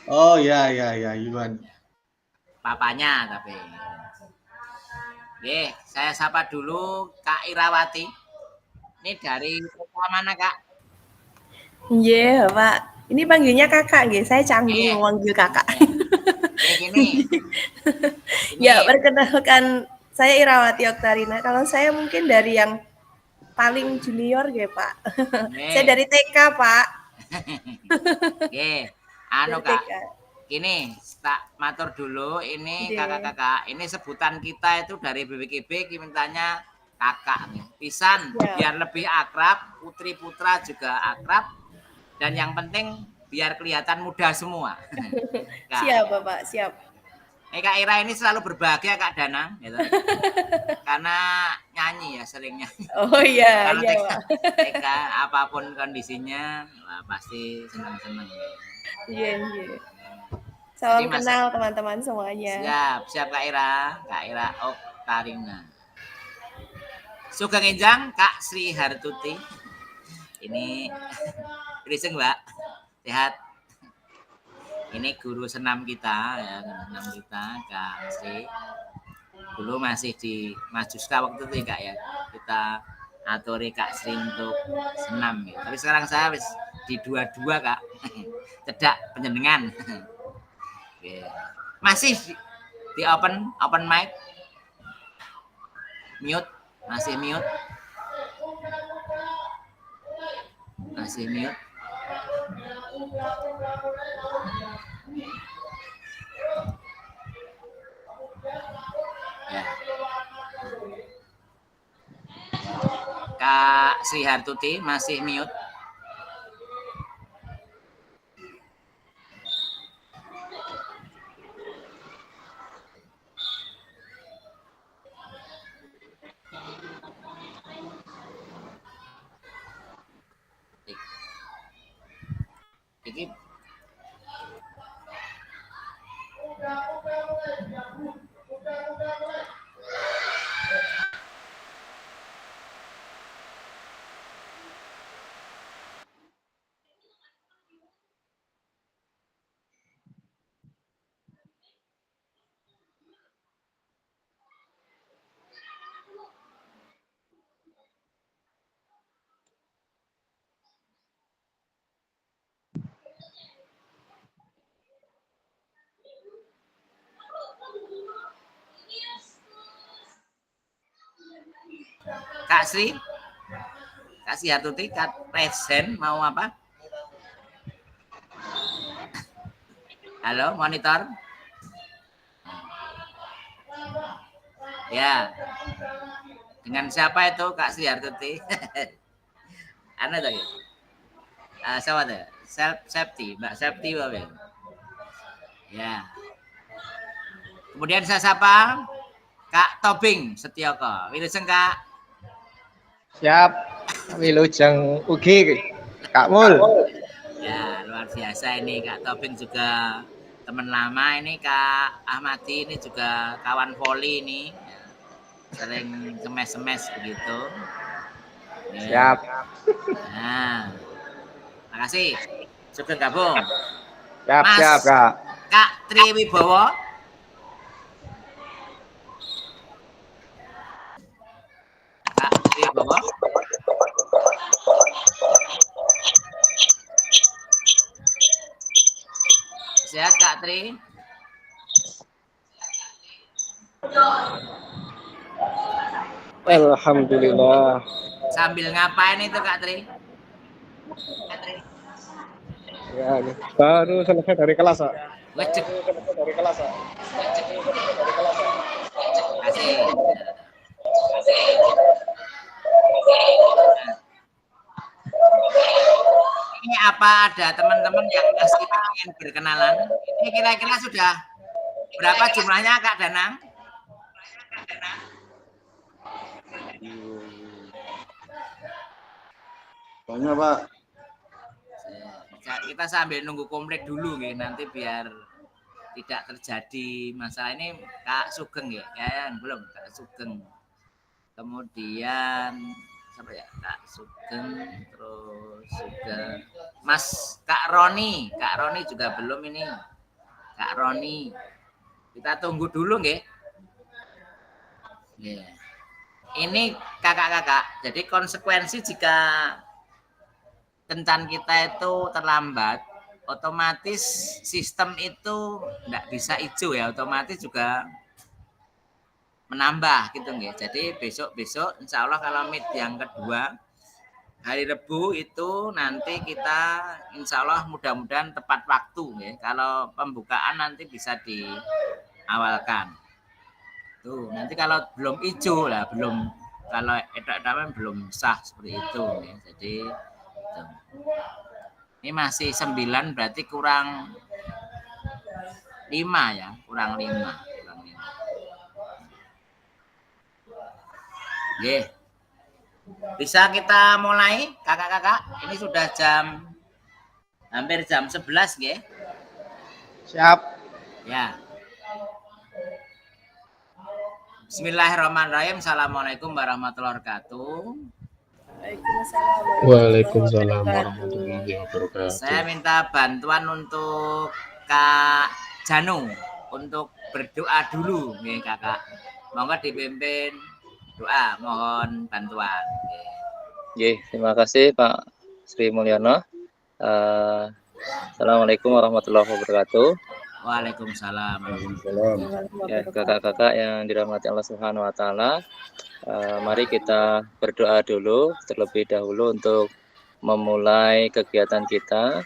Oh ya ya ya, Yuan. Papanya tapi. Oke, saya sapa dulu Kak Irawati. Ini dari kota mana Kak? Iya, Pak. Ini panggilnya Kakak nggih, saya canggung Eh, manggil Kakak. eh, gini, Ya, ini perkenalkan saya Irawati Oktarina. Kalau saya mungkin dari yang paling junior nggih, Pak. Saya ini, dari TK, Pak. oke, anu Dari Kak, TK. gini, tak matur dulu. Ini Nggih. kakak-kakak, ini sebutan kita itu dari BPKB, mintanya kakak nih. Pisan, Siap. biar lebih akrab, putri putra juga akrab, dan yang penting biar kelihatan muda semua. Kak, Siap, Bapak, siap. Kak Ira ini selalu berbahagia Kak Danang, gitu. Karena nyanyi ya, sering nyanyi. Oh iya, Kalau iya, Pak. TK apapun kondisinya, wah, pasti senang-senang. Iya, iya. Jadi Salam masa kenal teman-teman semuanya. siap, siap Kak Ira Oktarina. Sugeng Enjang Kak Sri Hartuti. Ini Briseng Mbak, sehat. Ini guru senam kita ya, guru senam kita Kak Sri. Dulu masih di Majuska waktu itu Kak ya. Kita aturi Kak Sri untuk senam ya. Tapi sekarang saya wis di dua-dua Kak. Cedak penjenengan. Masih di open mic, mute, masih mute, masih mute. Ya. Kak Sri Hartuti masih mute. Iki Kak Sri, Kak Sri Hartuti, Kak Presiden mau apa? Halo, monitor. Ya, dengan siapa itu Kak Sri Hartuti? Anda tuh ya? Siapa tuh? Septi, Mbak Septi apa ya? Ya. Kemudian saya sapa Kak Tobing Setioko. Wilujeng Kak. Siap, Wilujeng Ugi, Kak Mul. Ya, luar biasa ini Kak Tobing juga teman lama ini Kak Ahmadi ini juga kawan voli ini. Ya, sering semes-semes begitu. Ya. Siap, Nah, makasih. Sugeng gabung. siap, Mas siap, Kak. Kak Triwibowo. Kak Triwibowo. Sehat Kak Tri? Alhamdulillah. Sambil ngapain itu Kak Tri? Ya, ini baru selesai dari kelas, Kak. Wajib. Kasih. Ini apa ada teman-teman yang masih ingin berkenalan? Ini kira-kira sudah berapa jumlahnya Kak Danang? Banyak, Pak. Kita sambil nunggu komplit dulu nih, nanti biar tidak terjadi masalah ini. Kak Sugeng ya, belum Kak Sugeng. Kemudian siapa ya? Kak Sugeng, terus juga Mas Kak Roni juga belum ini. Kak Roni. Kita tunggu dulu nggih. Yeah. Ini kakak-kakak, jadi konsekuensi jika kencan kita itu terlambat, otomatis sistem itu tidak bisa hijau ya, otomatis juga menambah gitu nggih. Jadi besok insya Allah kalau meet yang kedua hari Rebu itu nanti kita insya Allah mudah-mudahan tepat waktu nggih. Kalau pembukaan nanti bisa diawalkan. Tuh, nanti kalau belum hijau lah, belum kalau edak-edakan belum sah seperti itu ya. Jadi tuh. Ini masih 9 berarti kurang 5 ya, kurang 5. Oke. Bisa kita mulai kakak-kakak? Ini sudah hampir jam 11 nggih. Siap. Ya. Bismillahirrahmanirrahim. Assalamualaikum warahmatullahi wabarakatuh. Waalaikumsalam warahmatullahi wabarakatuh. Saya minta bantuan untuk Kak Janu untuk berdoa dulu nih kakak. Monggo dipimpin doa, mohon bantuan. Oke, terima kasih Pak Sri Mulyono. Assalamualaikum warahmatullahi wabarakatuh. Waalaikumsalam. Ya, kakak-kakak yang dirahmati Allah Subhanahu wa taala, mari kita berdoa dulu terlebih dahulu untuk memulai kegiatan kita.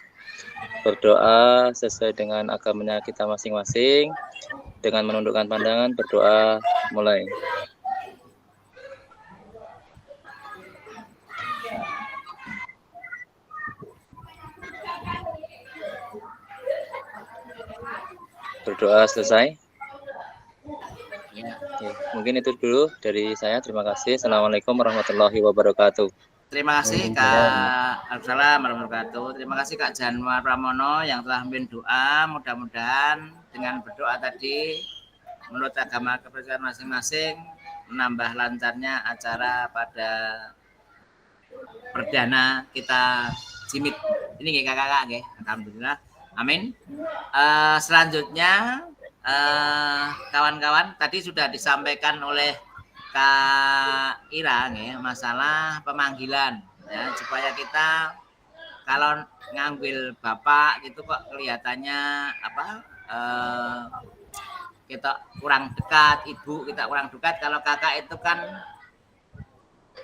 Berdoa sesuai dengan agamanya kita masing-masing. Dengan menundukkan pandangan, berdoa mulai. Berdoa selesai. Ya. Oke, mungkin itu dulu dari saya. Terima kasih. Assalamualaikum warahmatullahi wabarakatuh. Terima kasih Kak Assalamualaikum warahmatullahi wabarakatuh. Terima kasih Kak Januar Pramono yang telah memimpin doa. Mudah-mudahan dengan berdoa tadi menurut agama kepercayaan masing-masing menambah lancarnya acara pada perdana kita Jimit. Ini kakak-kakak nggih. Alhamdulillah. Amin. Selanjutnya kawan-kawan tadi sudah disampaikan oleh Kak Ira ya, masalah pemanggilan ya, supaya kita kalau ngambil bapak gitu kok kelihatannya apa kita kurang dekat, ibu kita kurang dekat, kalau kakak itu kan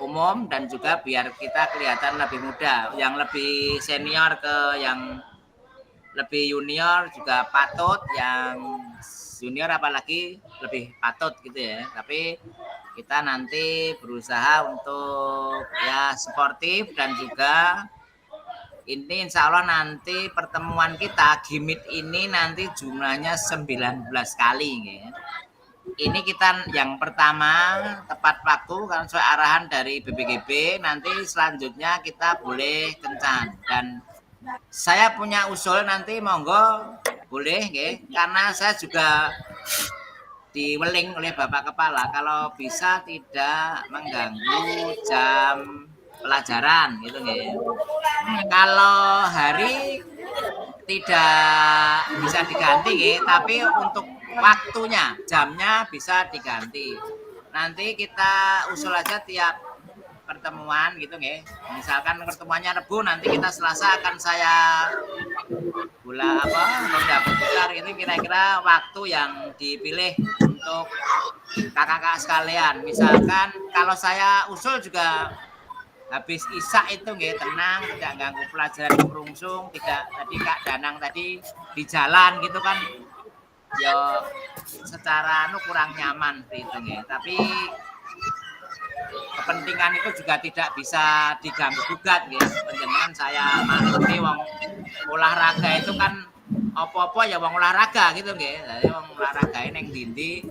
umum dan juga biar kita kelihatan lebih muda, yang lebih senior ke yang lebih junior juga patut, yang junior apalagi lebih patut gitu ya. Tapi kita nanti berusaha untuk ya sportif dan juga ini insya Allah nanti pertemuan kita Gimit ini nanti jumlahnya 19 kali ya. Ini kita yang pertama tepat waktu kan sesuai arahan dari BPGB, nanti selanjutnya kita boleh kencan dan saya punya usul nanti monggo boleh nggih, karena saya juga diweling oleh Bapak Kepala kalau bisa tidak mengganggu jam pelajaran gitu nggih. Kalau hari tidak bisa diganti nggih, tapi untuk waktunya, jamnya bisa diganti. Nanti kita usul aja tiap pertemuan gitu nggih. Misalkan pertemuannya Rebu, nanti kita Selasa akan saya ronda berputar itu kira-kira waktu yang dipilih untuk kakak-kakak sekalian. Misalkan kalau saya usul juga habis Isya itu nggih, tenang, tidak ganggu pelajaran berlangsung, tidak tadi Kak Danang tadi di jalan gitu kan. Ya secara kurang nyaman gitu nggih. Tapi kepentingan itu juga tidak bisa diganggu gugat gitu. Penjenengan saya maklumi wong olahraga itu kan apa-apa ya wong olahraga gitu nggih. Jadi wong olahraga ning ndi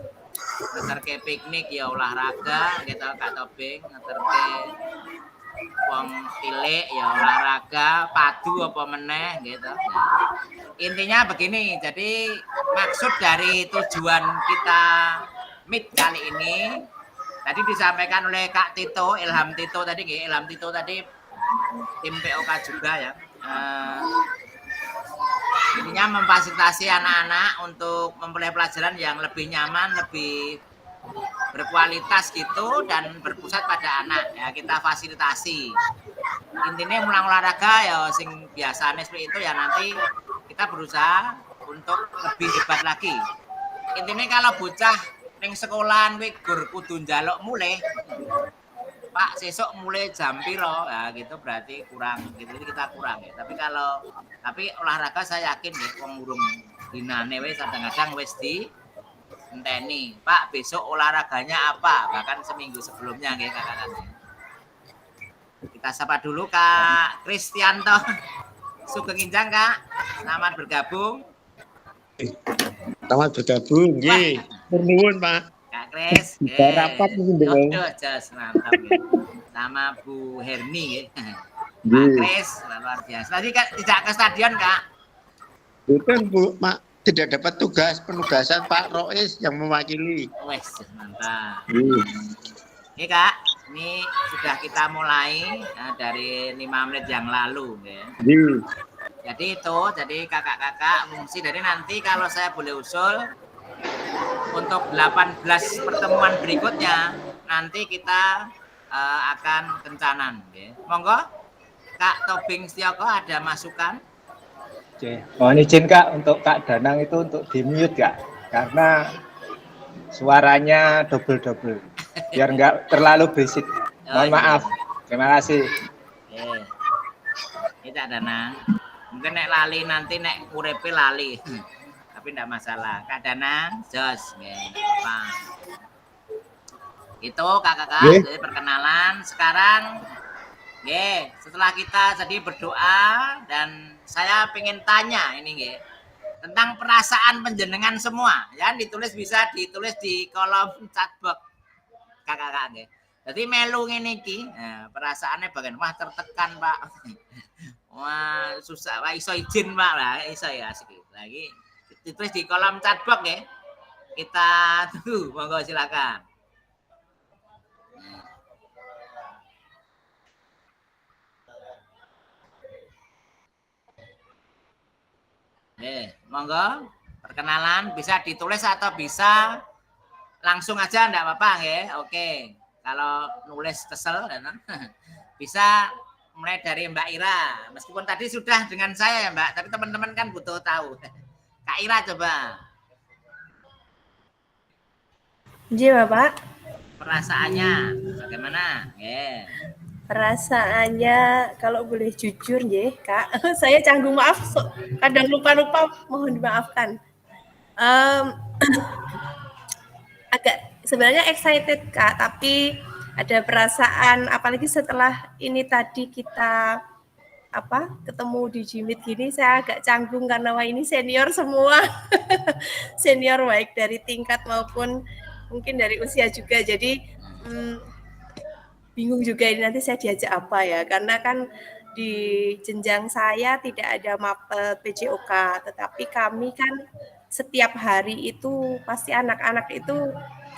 ngeterke piknik ya olahraga gitu Kak Tobing, ngeterke wong cilik ya olahraga, padu apa meneh gitu. Nah, intinya begini, jadi maksud dari tujuan kita meet kali ini tadi disampaikan oleh Kak Tito, Ilham Tito tadi, Ilham Tito tadi tim POK juga ya. Ini artinya memfasilitasi anak-anak untuk memperoleh pelajaran yang lebih nyaman, lebih berkualitas gitu dan berpusat pada anak ya, kita fasilitasi. Intinya mulang olahraga ya sing biasanya seperti itu ya, nanti kita berusaha untuk lebih hebat lagi. Intinya kalau bocah ning sekolahan kuwi gur kudu njaluk mulai, Pak sesuk mulai jam piro ya gitu, berarti kurang gitu, jadi kita kurang ya. Tapi olahraga saya yakin ya wong urung dinane wis kadang-kadang wis di enteni, Pak besok olahraganya apa, bahkan seminggu sebelumnya nggih kakak-kakak. Kita sapa dulu Kak Kristianto Sugeng Injang, Kak, selamat bergabung. Selamat bergabung, nggih. Nuwun, Pak. Kak Kris, Rapat mungkin dong. jos mantap ya. Sama Bu Herni ya. Kak Kris, luar biasa. Tadi Kak tidak ke stadion, Kak? Bukan, Bu, Mak. Tidak dapat penugasan Pak Rois yang mewakili. Wes, mantap. Ini Kak, ini sudah kita mulai dari 5 menit yang lalu ya. Jadi kakak-kakak fungsi dari nanti kalau saya boleh usul untuk 18 pertemuan berikutnya nanti kita akan kencanan ya. Monggo Kak Tobing Setioko ada masukan? Oke, mohon izin Kak untuk Kak Danang itu untuk di mute Kak, karena suaranya double biar nggak terlalu berisik. Mohon maaf. Terima kasih. Kita Danang. Mungkin nek lali nanti nek urepe lali. Tapi enggak masalah. Kak Danang, jos apa. Itu kakak-kakak jadi perkenalan. Sekarang setelah kita jadi berdoa dan saya pengen tanya ini tentang perasaan penjenengan semua ya, bisa ditulis di kolom chatbox kakak-kakak jadi melu ngene iki perasaannya bagian wah tertekan Pak, wah susah, wah iso izin Pak lah, iso ya asik lagi ditulis di kolom chatbox ya, kita tunggu, monggo silakan. Monggo perkenalan bisa ditulis atau bisa langsung aja enggak apa-apa ya. Oke. Kalau nulis kesel bisa mulai dari Mbak Ira. Meskipun tadi sudah dengan saya ya Mbak, tapi teman-teman kan butuh tahu. Kak Ira coba. Ji Bapak. Perasaannya bagaimana? Perasaannya kalau boleh jujur ya Kak, saya canggung, maaf kadang lupa mohon dimaafkan. Agak sebenarnya excited Kak, tapi ada perasaan apalagi setelah ini tadi kita ketemu di Jimit gini, saya agak canggung karena wah ini senior semua. Senior baik dari tingkat maupun mungkin dari usia juga, jadi bingung juga ini nanti saya diajak apa ya, karena kan di jenjang saya tidak ada mapel PJOK, tetapi kami kan setiap hari itu pasti anak-anak itu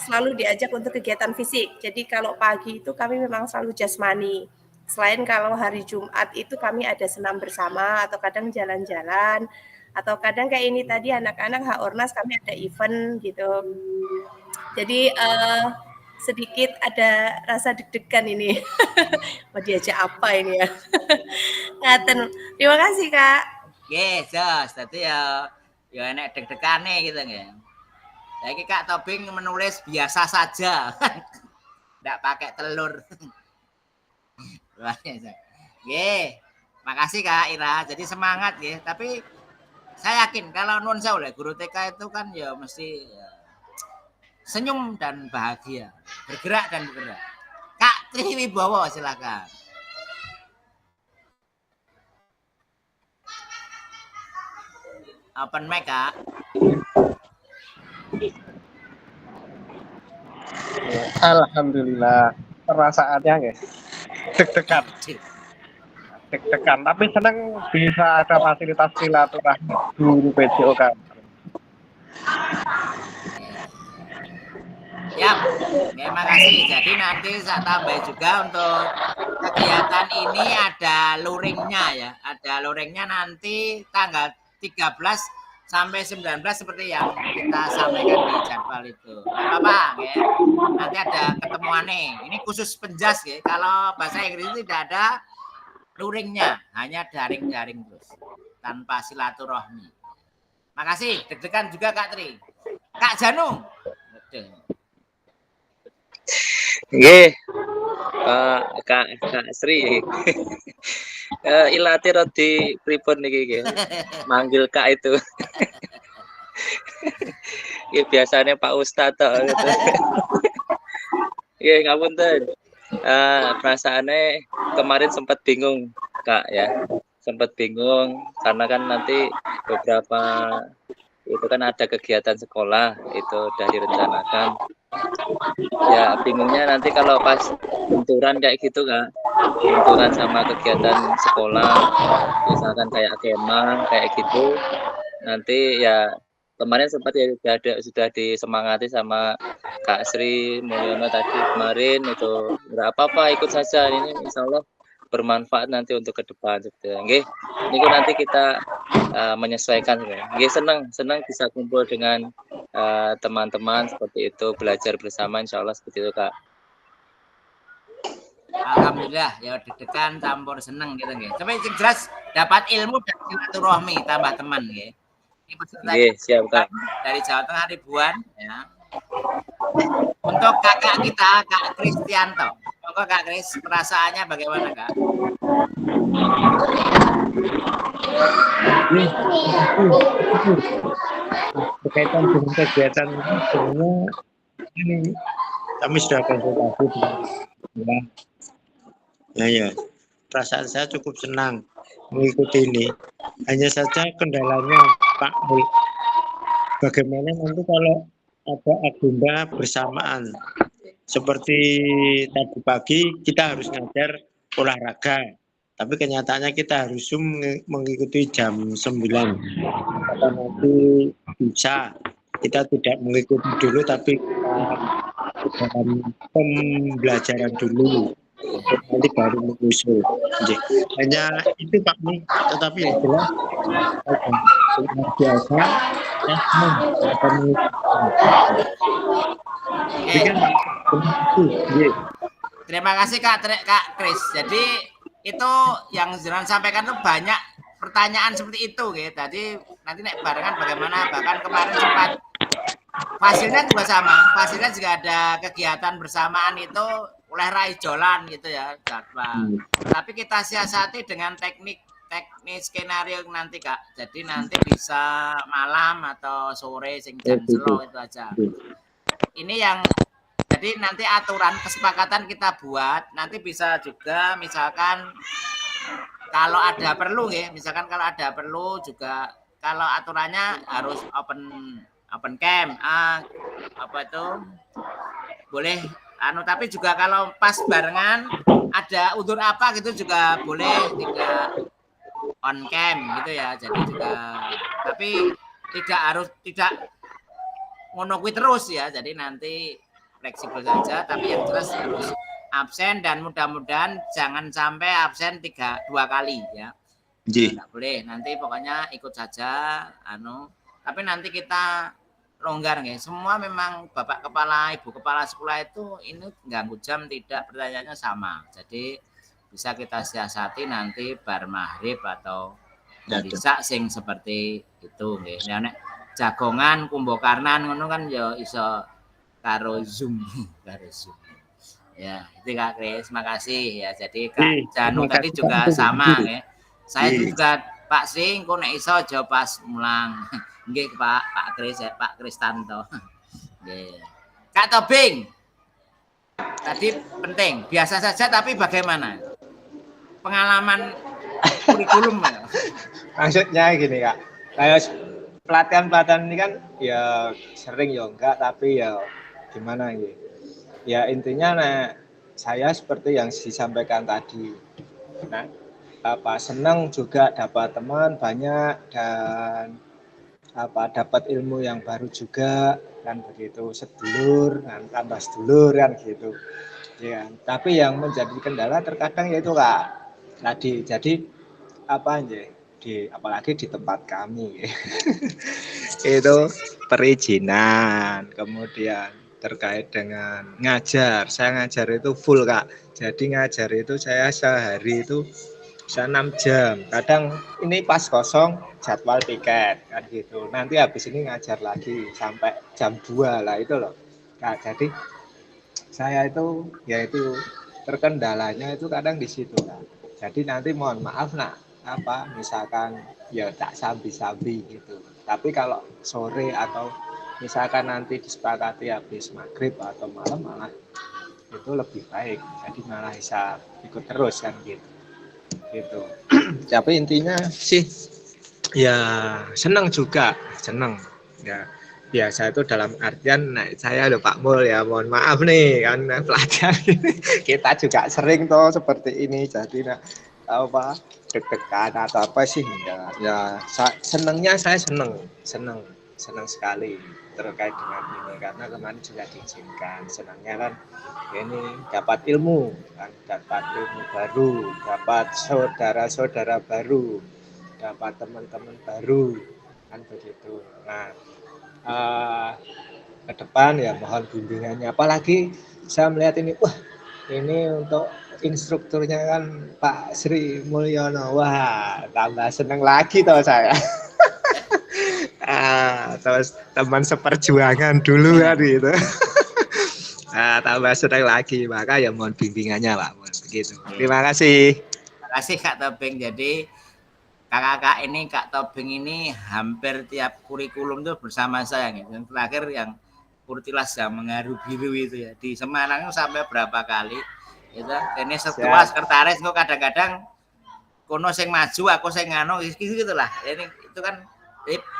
selalu diajak untuk kegiatan fisik. Jadi kalau pagi itu kami memang selalu jasmani. Selain kalau hari Jumat itu kami ada senam bersama atau kadang jalan-jalan, atau kadang kayak ini tadi anak-anak H-Ornas kami ada event gitu. Jadi sedikit ada rasa deg-degan ini. Mau diajak apa ini ya? Terima kasih Kak. Jos, tadi ya enak deg-degane gitu nggih. Saiki Kak Tobing menulis biasa saja. Enggak pakai telur. Luar biasa. Makasih Kak Ira. Jadi semangat nggih, tapi saya yakin kalau nuwun sewu guru TK itu kan ya mesti senyum dan bahagia, bergerak dan bergerak. Kak Triwibowo silakan. Open mic Kak. Alhamdulillah, perasaannya deg-degan, tapi senang bisa ada fasilitas silaturahmi guru PJOK. Ya, terima kasih. Jadi nanti saya tambah juga untuk kegiatan ini ada luringnya ya. Ada luringnya nanti tanggal 13 sampai 19 seperti yang kita sampaikan di jadwal itu. Nggak apa-apa, ya. Nanti ada ketemuannya. Ini khusus penjas, ya. Kalau bahasa Inggris itu tidak ada luringnya, hanya daring-daring terus, tanpa silaturahmi. Makasih, deg-degan juga Kak Tri. Kak Janung. Nggih. Kak Sri. Ilate rodi pripun niki nggih. Manggil Kak itu. Nggih biasanya Pak Ustadz tok gitu. Nggih ngapunten. Perasaannya kemarin sempat bingung Kak ya. Sempat bingung karena kan nanti beberapa itu kan ada kegiatan sekolah itu udah direncanakan. Ya bingungnya nanti kalau pas benturan kayak gitu Kak, benturan sama kegiatan sekolah, misalkan kayak kemah kayak gitu, nanti ya kemarin sempat ya sudah disemangati sama Kak Sri Mulyono tadi kemarin itu nggak apa-apa ikut saja ini insya Allah bermanfaat nanti untuk ke depan. Oke, ini nanti kita menyesuaikan. Oke, senang bisa kumpul dengan teman-teman seperti itu belajar bersama insya Allah seperti itu Kak. Alhamdulillah ya deg-degan campur seneng gitu nggih. Tapi jelas dapat ilmu dan silaturahmi tambah teman nggih. Ini peserta siap Kak. Dari Jawa Tengah ribuan ya. Untuk kakak kita Kak Kristianto. Monggo Kak Kris, perasaannya bagaimana Kak? Berkaitan dengan kegiatan ini sebenarnya ini kami sudah konsultasi dengan ya perasaan saya cukup senang mengikuti ini. Hanya saja kendalanya Pak Mul, bagaimana nanti kalau ada agenda bersamaan seperti tadi pagi kita harus ngajar olahraga, tapi kenyataannya kita harus Zoom mengikuti jam 9. Apa nanti bisa kita tidak mengikuti dulu tapi dalam pembelajaran dulu nanti baru menyusul. Hanya itu Pak Mi, tetapi yang jelas biasa Terima kasih Kak Kris. Jadi itu yang Jenengan sampaikan tuh banyak pertanyaan seperti itu gitu. Tadi nanti nek barengan bagaimana, bahkan kemarin sempat Fasilnya juga sama. Fasilnya juga ada kegiatan bersamaan itu oleh Rai Jolan gitu ya jadwal. Tapi kita siasati dengan teknik skenario nanti Kak. Jadi nanti bisa malam atau sore sing jam slow itu aja. Ini yang jadi nanti aturan kesepakatan kita buat, nanti bisa juga misalkan kalau ada perlu ya, misalkan kalau ada perlu juga kalau aturannya harus open camp, apa itu boleh tapi juga kalau pas barengan ada udur apa gitu juga boleh tidak on cam gitu ya. Jadi juga tapi tidak ngono kuwi terus ya. Jadi nanti fleksibel saja, tapi yang jelas harus absen dan mudah-mudahan jangan sampai absen 2 kali ya. Tidak boleh, nanti pokoknya ikut saja tapi nanti kita longgar nggih. Semua memang Bapak Kepala, Ibu Kepala sekolah itu ini ganggu jam tidak, pertanyaannya sama. Jadi bisa kita siasati nanti bar maghrib atau bisa sing seperti itu nggih. Nek jagongan kumbokarnan ngono kan ya iso karo Zoom. Ya, itu Kak Kris, makasih ya. Jadi Kak Janu tadi juga sama ya. Saya juga Pak Sing kok nek iso aja pas mulang. Nggih Pak Kris ya, Pak Kristanto. Nggih. Kak Tobing. Tadi penting, biasa saja tapi bagaimana? Pengalaman kurikulum. Maksudnya gini Kak. Kayak pelatihan-pelatihan ini kan ya sering ya enggak, tapi ya gimana gitu. Ya intinya saya seperti yang disampaikan tadi. Senang juga dapat teman banyak dan dapat ilmu yang baru juga kan begitu, sedulur kan tambah sedulur kan gitu. Ya, tapi yang menjadi kendala terkadang yaitu Kak tadi. Jadi apalagi di tempat kami. Itu perizinan, kemudian terkait dengan ngajar. Saya ngajar itu full, Kak. Jadi ngajar itu saya sehari itu bisa 6 jam. Kadang ini pas kosong jadwal piket kan gitu. Nanti habis ini ngajar lagi sampai jam 2 lah itu loh. Nah, jadi saya itu yaitu terkendalanya itu kadang di situ, Kak. Jadi nanti mohon maaf nak misalkan ya tak sambi-sambi gitu. Tapi kalau sore atau misalkan nanti disepakati habis maghrib atau malam malah itu lebih baik. Jadi malah bisa ikut terus kan gitu. Tapi intinya sih ya senang juga, senang ya. Biasa itu dalam artian saya loh Pak Mul ya, mohon maaf nih kan pelajar kita juga sering toh seperti ini, jadi deg-degan atau apa sih enggak ya. Senangnya saya senang sekali terkait dengan ini karena kemarin juga diizinkan. Senangnya kan ini dapat ilmu kan, dapat ilmu baru, dapat saudara-saudara baru, dapat teman-teman baru kan begitu. Nah ke depan ya mohon bimbingannya, apalagi saya melihat ini ini untuk instrukturnya kan Pak Sri Mulyono, wah tambah seneng lagi toh saya. Terus teman seperjuangan dulu kan gitu. Tambah seneng lagi, maka ya mohon bimbingannya Pak, begitu. Terima kasih. Terima kasih Kak Tobing. Jadi kakak-kakak ini, Kak Tobing ini hampir tiap kurikulum tuh bersama saya gitu. Yang terakhir yang Kurtilas yang mengaru biru itu ya, di Semarang itu sampai berapa kali gitu. Ini setua sekretaris kok kadang-kadang kono sing maju aku sing ngano gitu lah. Ini itu kan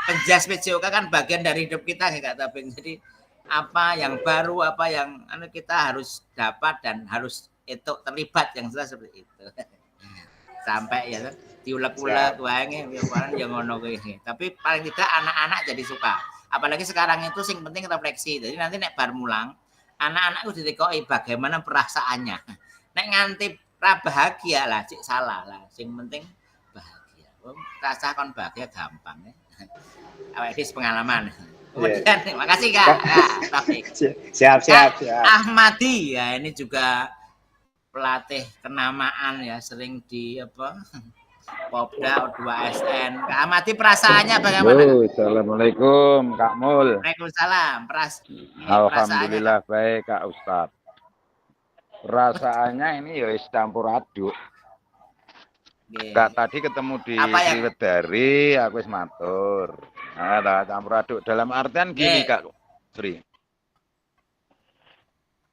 penjas PJOK kan bagian dari hidup kita ya Kak Tobing. Jadi apa yang baru, apa yang kita harus dapat dan harus itu terlibat yang jelas seperti itu. Sampai ya diulek-ulek wae yang ngono kuwi. Tapi paling tidak anak-anak jadi suka. Apalagi sekarang itu sing penting refleksi. Jadi nanti nek bar mulang, anak-anak itu ditekoki bagaimana perasaannya. Nek nganti ra bahagia lah, cik salah lah. Sing penting bahagia. Rasa kon bahagia gampang ya. Awake dhewe pengalaman. Kemudian terima kasih Kak. Siap. Ahmadi ya, ini juga pelatih kenamaan ya, sering di Popda 2SN. Kak Ahmadi perasaannya bagaimana? Assalamualaikum Kak Mul. Waalaikumsalam. Alhamdulillah baik Kak Ustadz. Perasaannya ini ya campur aduk. Kak tadi ketemu di Sriwedari, aku wis matur. Nah, campur aduk dalam artian gini Kak Sri.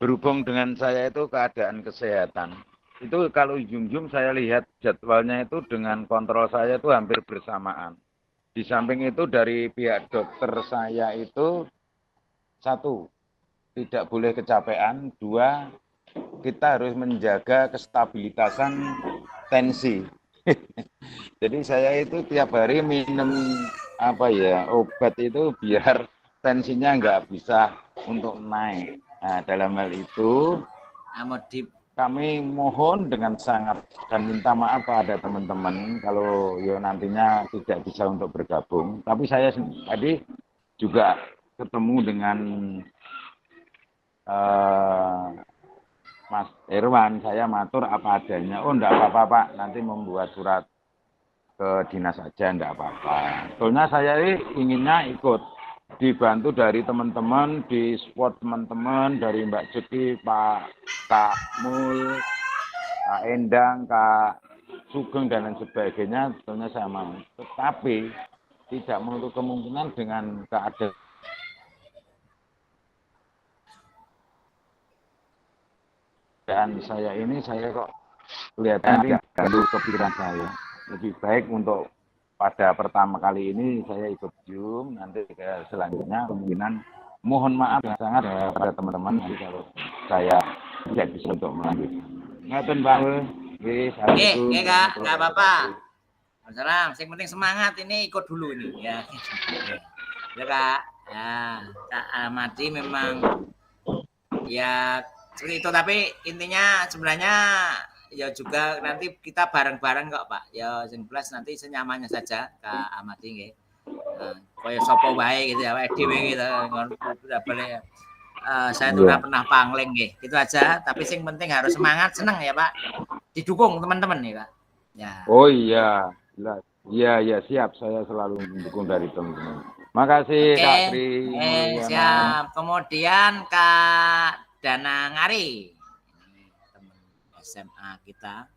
Berhubung dengan saya itu keadaan kesehatan. Itu kalau jum-jum saya lihat jadwalnya itu dengan kontrol saya itu hampir bersamaan. Di samping itu dari pihak dokter saya itu 1, tidak boleh kecapean. 2, kita harus menjaga kestabilitasan tensi. Jadi saya itu tiap hari minum obat itu biar tensinya nggak bisa untuk naik. Nah, dalam hal itu kami mohon dengan sangat dan minta maaf pada teman-teman kalau nantinya tidak bisa untuk bergabung. Tapi saya tadi juga ketemu dengan Mas Irwan, saya matur apa adanya. Oh, enggak apa-apa Pak, nanti membuat surat ke dinas saja, enggak apa-apa. Soalnya saya inginnya ikut, dibantu dari teman-teman, di support teman-teman, dari Mbak Jeki, Kak Mul, Kak Endang, Kak Sugeng, dan lain sebagainya, tentunya saya mau. Tetapi tidak menutup kemungkinan dengan keadaan saya ini, saya kok kelihatannya ganggu kepikiran saya. Lebih baik untuk pada pertama kali ini saya ikut Zoom, nanti selanjutnya kemungkinan mohon maaf yang sangat pada teman-teman kalau saya tidak bisa untuk melanjutkan. Ngaten Bang. Oke Kak, enggak apa-apa. Salam, yang penting semangat, ini ikut dulu ini ya. Ya Kak. Ya, Kak Ahmadi memang ya seperti itu, tapi intinya sebenarnya ya juga nanti kita bareng-bareng kok Pak. Ya sing belas nanti senyamannya saja Kak Amadi nggih. Kaya sapa wae gitu ya, awake dhewe gitu ngono boleh. Saya tuh udah pernah pangling nggih. Gitu aja, tapi sing penting harus semangat, seneng ya Pak. Didukung teman-teman ya Pak. Ya. Oh iya, jelas. Iya, siap. Saya selalu mendukung dari teman-teman. Makasih Oke. Kak Tri. Siap. Kemudian Kak Danang Ari. Ini teman SMA kita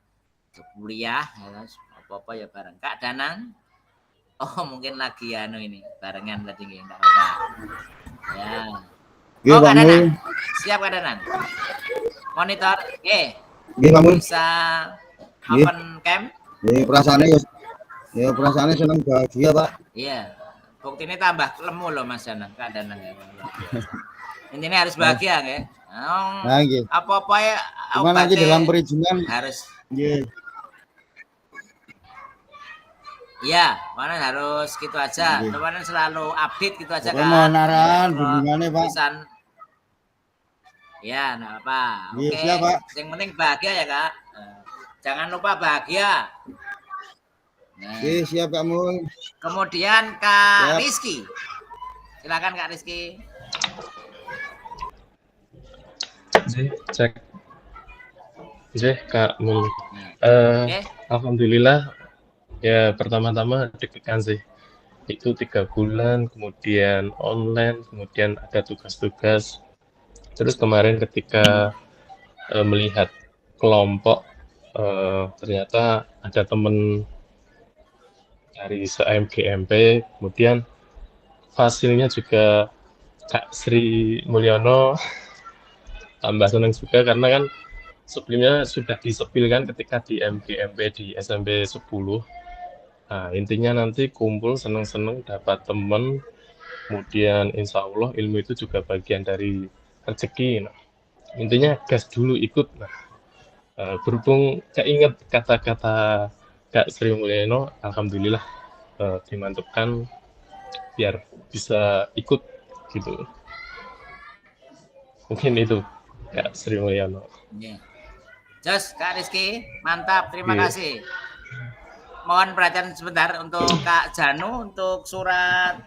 untuk kuliah ya, apa-apa ya bareng. Kak Danang. Oh, mungkin lagi ini barengan tadi nggih, enggak apa-apa. Ya. Oh, Kak Danang. Siap Kak Danang. Monitor. Nggih. Bisa open cam. Perasaannya senang bahagia, Pak. Iya. Bukti ini tambah lemu loh Mas Danang, Kak Danang. Intinya harus bahagia nggih. Nah, nggih. Apa-apa ya Cuma nanti dalam perizinan harus nggih. iya, mana harus gitu aja. Teman selalu update gitu aja Kak. Mohon arahan bimbingannya, Pak. Ya, enggak apa. Iya, Oke. siap, Pak. Yang penting bahagia ya, Kak. Jangan lupa bahagia. Nah. Oke, siap Kak Mul. Kemudian Kak Siap. Rizky. Silakan Kak Rizky. Cek. Kak Mul. Oke. Alhamdulillah. Ya pertama-tama deg-degan sih. Itu 3 bulan, kemudian online, kemudian ada tugas-tugas. Terus kemarin ketika melihat kelompok, ternyata ada temen dari se-AMGMP, kemudian fasilnya juga Kak Sri Mulyono, tambah senang juga karena kan sebelumnya sudah disepilkan ketika di MGMP di SMP 10. Nah, intinya nanti kumpul seneng-seneng dapat temen, kemudian insya Allah ilmu itu juga bagian dari rezeki. Nah, intinya gas dulu ikut. Nah, berhubung keinget kata-kata Kak Sri Mulyono, alhamdulillah dimantapkan biar bisa ikut gitu. Mungkin itu Kak Sri Mulyono. Jos, Kak Rizky, mantap, terima kasih. Mohon perhatian sebentar untuk Kak Janu untuk surat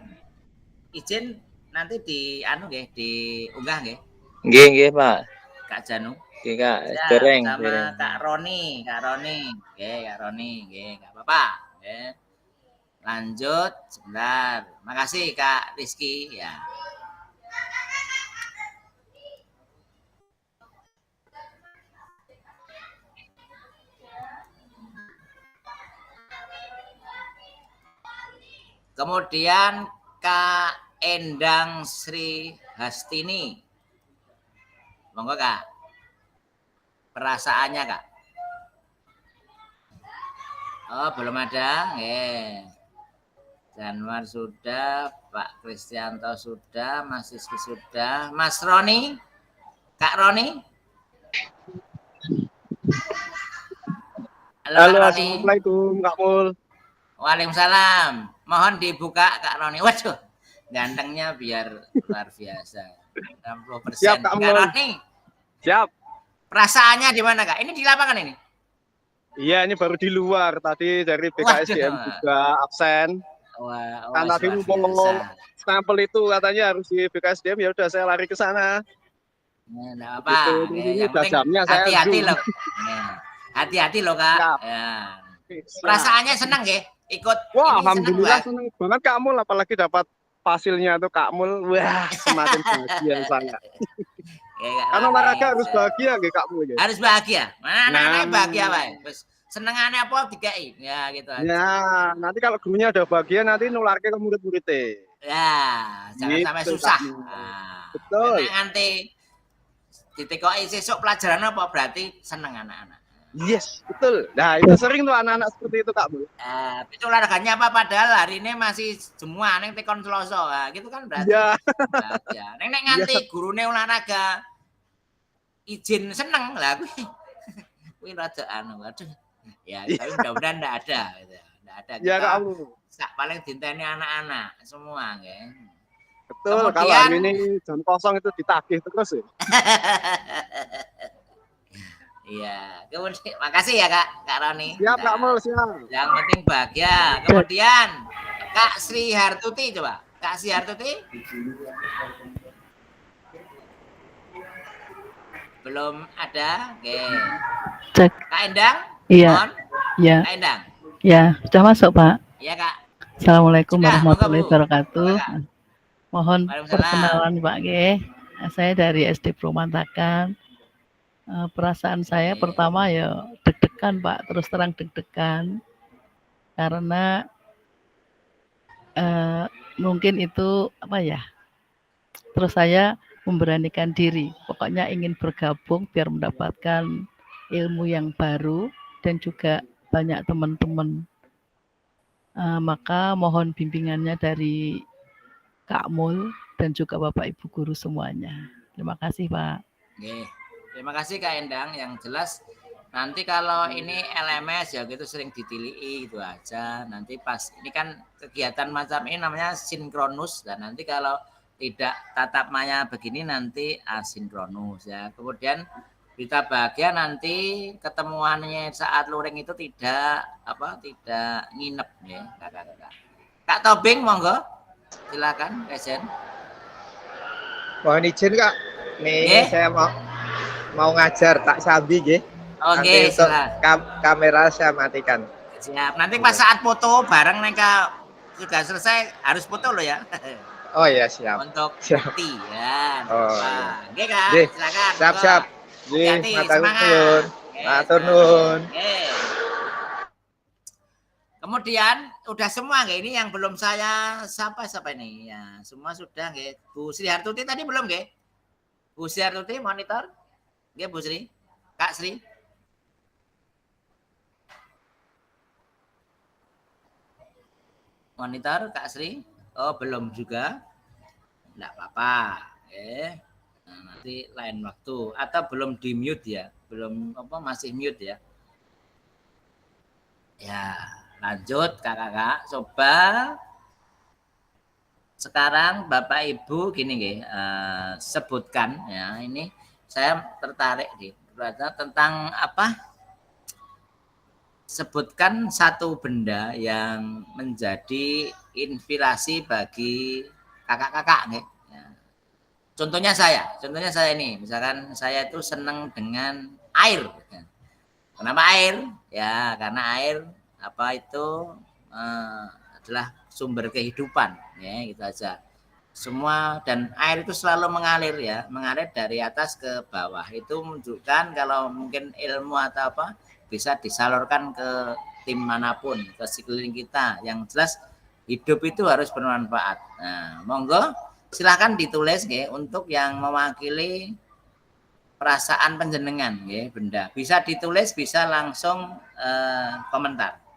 izin nanti diunggah nggih. Nggih, Pak. Kak Janu. Nggih, Kak. Ya, Dereng. sama Kak Roni. Nggih, Kak Roni, nggih, enggak apa-apa. Nggih. Lanjut sebentar. Makasih Kak Rizky ya. Kemudian Kak Endang Sri Hastini. Monggo Kak. Perasaannya Kak. Oh, belum ada. Januar sudah, Pak Kristianto sudah, Mas Rizky sudah, Mas Roni. Kak Roni. Halo, Assalamualaikum Kak Mul. Waalaikumsalam. Mohon dibuka Kak Roni. Waduh, gantengnya biar luar biasa. 60%. Siap Kak Mul. Roni. Siap. Perasaannya di mana Kak? Ini di lapangan ini? Iya, ini baru di luar. Tadi dari BKSDM juga absen. Kan tadi ngomong stempel itu katanya harus di BKSDM, ya udah saya lari ke sana. Nah, apa? Ini udah jamnya saya. Hati-hati loh. Hati-hati loh Kak. Ya. Perasaannya senang ya? Ikut. Wah, alhamdulillah senang banget Kak Mul, apalagi dapat fasilnya tuh Kak Mul. Wah, semakin bahagia saya. Karena olahraga harus bahagia nggih Kak Mul. Harus bahagia. Mana bahagia Pak? Terus senengannya apa dikai? Ya gitu aja. Ya, nanti kalau gurunya udah bahagia nanti nularke ke murid-muridnya. Ya, jangan gitu, sampai susah. Nah, betul. Nanti ditekoki sesuk pelajaran apa berarti seneng anak-anak. Yes, betul. Nah, itu sering tuh anak-anak seperti itu Kak Mul. Itu olahraganya apa padahal hari ini masih semua neng tekon Selasa. Nah, gitu kan berarti. Ya. Neng nganti gurune olahraga izin seneng lah kuwi rada waduh. Ya, tapi mudah-mudahan enggak ada gitu. Enggak ada. Ya Kak Mul. Sak paling dinteni anak-anak semua nggih. Betul, kalau hari ini jam kosong itu ditagih terus ya. Iya, kemudian makasih ya Kak Roni. Siap Kak Mul, siap. Yang penting bahagia. Kemudian Kak Sri Hartuti coba. Kak Sri Hartuti. Belum ada. Oke. Cek. Kak Endang? Iya. Mohon. Iya. Kak Endang. Ya, sudah masuk, Pak. Iya, Kak. Assalamualaikum Sudah, warahmatullahi moga, Bu. wabarakatuh. Mohon Waalaikumsalam. perkenalan, Pak G. Saya dari SD Perumantakan. Perasaan saya pertama ya deg-degan, Pak. Terus terang deg-degan. Karena mungkin itu apa ya? Terus saya memberanikan diri. Pokoknya ingin bergabung biar mendapatkan ilmu yang baru dan juga banyak teman-teman. Maka mohon bimbingannya dari Kak Mul dan juga Bapak Ibu guru semuanya. Terima kasih, Pak. Oke. Terima kasih Kak Endang. Yang jelas nanti kalau ini LMS ya gitu sering ditilii gitu aja. Nanti pas ini kan kegiatan macam ini namanya sinkronus dan nanti kalau tidak tatap maya begini nanti asinkronus ya. Kemudian berita bahagia nanti ketemuannya saat luring itu tidak nginep ya kakak-kakak. Kak Tobing monggo silakan present. Mohon izin Kak, nih saya mau ngajar tak sambi nggih. Oke, silakan. Kamera saya matikan. Siap. Nanti pas saat foto bareng mereka sudah selesai harus foto loh ya. Oh iya siap. Untuk bukti ya. Oh, iya. Oke Kak, silakan. Siap. Hati-hati, semangat. Matur nuwun. Kemudian udah semua nggak ini yang belum saya siapa ini ya semua sudah nggak. Bu Sri Hartuti tadi belum nggak? Bu Sri Hartuti monitor nggak Bu Sri? Kak Sri? Monitor Kak Sri? Oh belum juga? Nggak apa-apa. Nah, nanti lain waktu atau belum di mute ya? Belum masih mute ya? Ya. Lanjut kakak-kakak, coba sekarang Bapak Ibu gini sebutkan ya ini saya tertarik tentang apa? Sebutkan satu benda yang menjadi inspirasi bagi kakak-kakak nih. Ya. Contohnya saya ini, misalkan saya itu senang dengan air. Kenapa air? Ya karena air adalah sumber kehidupan ya gitu aja semua dan air itu selalu mengalir dari atas ke bawah itu menunjukkan kalau mungkin ilmu atau apa bisa disalurkan ke tim manapun ke sekeliling kita yang jelas hidup itu harus bermanfaat. Nah monggo silahkan ditulis untuk yang mewakili perasaan penjenengan benda bisa ditulis bisa langsung komentar.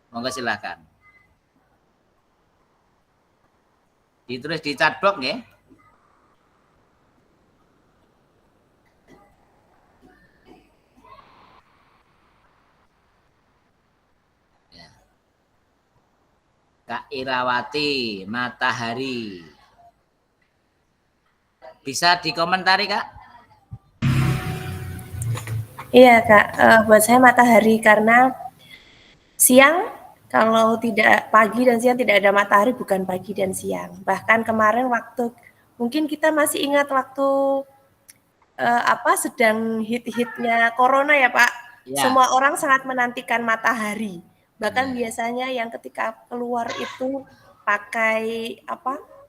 Monggo silakan. Ditulis di chatbox ya. Kak Irawati, matahari. Bisa dikomentari Kak? Iya Kak, buat saya matahari karena siang kalau tidak pagi dan siang tidak ada matahari bukan pagi dan siang. Bahkan kemarin waktu mungkin kita masih ingat waktu sedang hit-hitnya corona ya Pak. Ya. Semua orang sangat menantikan matahari. Bahkan biasanya yang ketika keluar itu pakai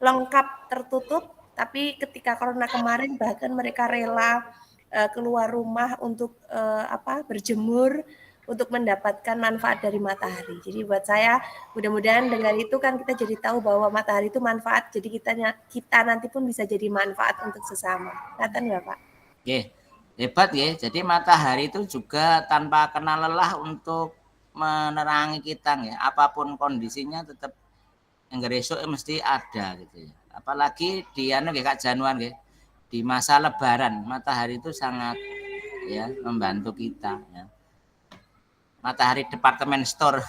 lengkap tertutup, tapi ketika corona kemarin bahkan mereka rela keluar rumah untuk berjemur untuk mendapatkan manfaat dari matahari. Jadi buat saya mudah-mudahan dengan itu kan kita jadi tahu bahwa matahari itu manfaat. Jadi kita nanti pun bisa jadi manfaat untuk sesama. Kelihatan nggak Pak? Oke, hebat ya. Jadi matahari itu juga tanpa kenal lelah untuk menerangi kita ya. Apapun kondisinya tetap yang besok mesti ada gitu ya. Apalagi di Kak Januar ya. Di masa Lebaran matahari itu sangat ya membantu kita ya. Matahari departemen store.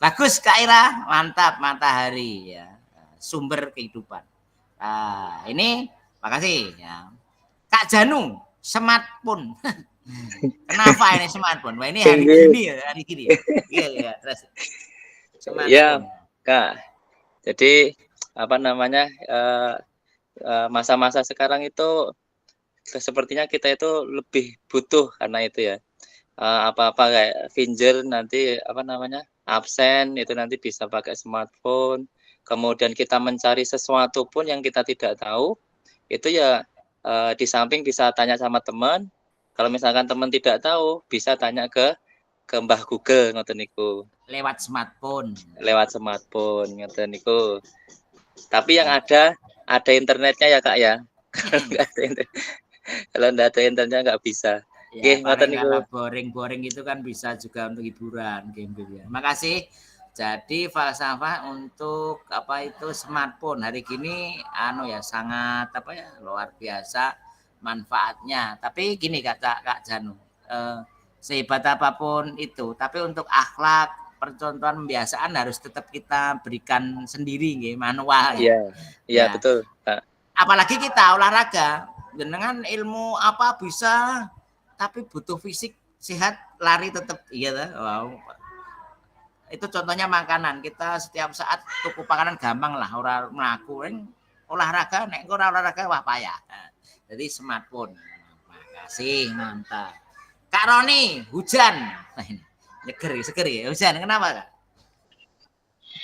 Bagus Kak Ira, mantap matahari ya. Sumber kehidupan. Ini makasih ya. Kak Janu, smartphone. Kenapa ini smartphone? Wah ini hari gini ya, hari gini. Iya, terus. Smartphone. Ya, Kak. Jadi apa namanya masa-masa sekarang itu sepertinya kita itu lebih butuh karena itu ya. Apa-apa kayak finger nanti apa namanya absen itu nanti bisa pakai smartphone. Kemudian kita mencari sesuatu pun yang kita tidak tahu itu ya di samping bisa tanya sama teman. Kalau misalkan teman tidak tahu bisa tanya ke Mbah Google ngoten niku. Lewat smartphone. Lewat smartphone ngoten niku. Tapi yang ada internetnya ya Kak ya. Kalau nggak ada internetnya nggak bisa. Ya, kalau boring itu kan bisa juga untuk hiburan game-game ya. Makasih. Jadi falsafah untuk apa itu smartphone hari gini ya sangat luar biasa manfaatnya. Tapi gini Kak Janu, sehebat apapun itu, tapi untuk akhlak percontohan pembiasaan harus tetap kita berikan sendiri manual ya. Iya betul Kak. Apalagi kita olahraga dengan ilmu apa bisa tapi butuh fisik sehat lari tetap wow. Itu contohnya makanan, kita setiap saat tuku makanan gampang lah orang melaku olahraga nek ora olahraga wah payah. Jadi smartphone. Makasih, mantap. Kak Roni, hujan. Seger ya hujan. Kenapa Kak?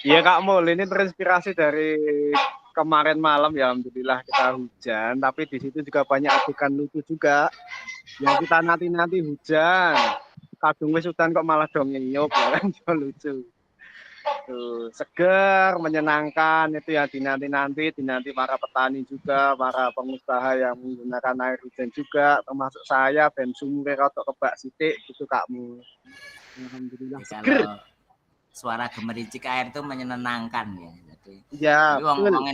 Iya Kak Mul, ini terinspirasi dari kemarin malam ya alhamdulillah kita hujan, tapi di situ juga banyak adegan lucu juga. Yang kita nanti hujan, kadung wis hutan kok malah dong nyenyup ya kan lucu. Tuh, seger, menyenangkan itu ya dinanti para petani juga, para pengusaha yang menggunakan air hujan juga, termasuk saya ben sumure rotok kebak sithik gitu Kakmu. Alhamdulillah seger. Kalau suara gemericik air itu menyenangkan ya. Jadi ya, wong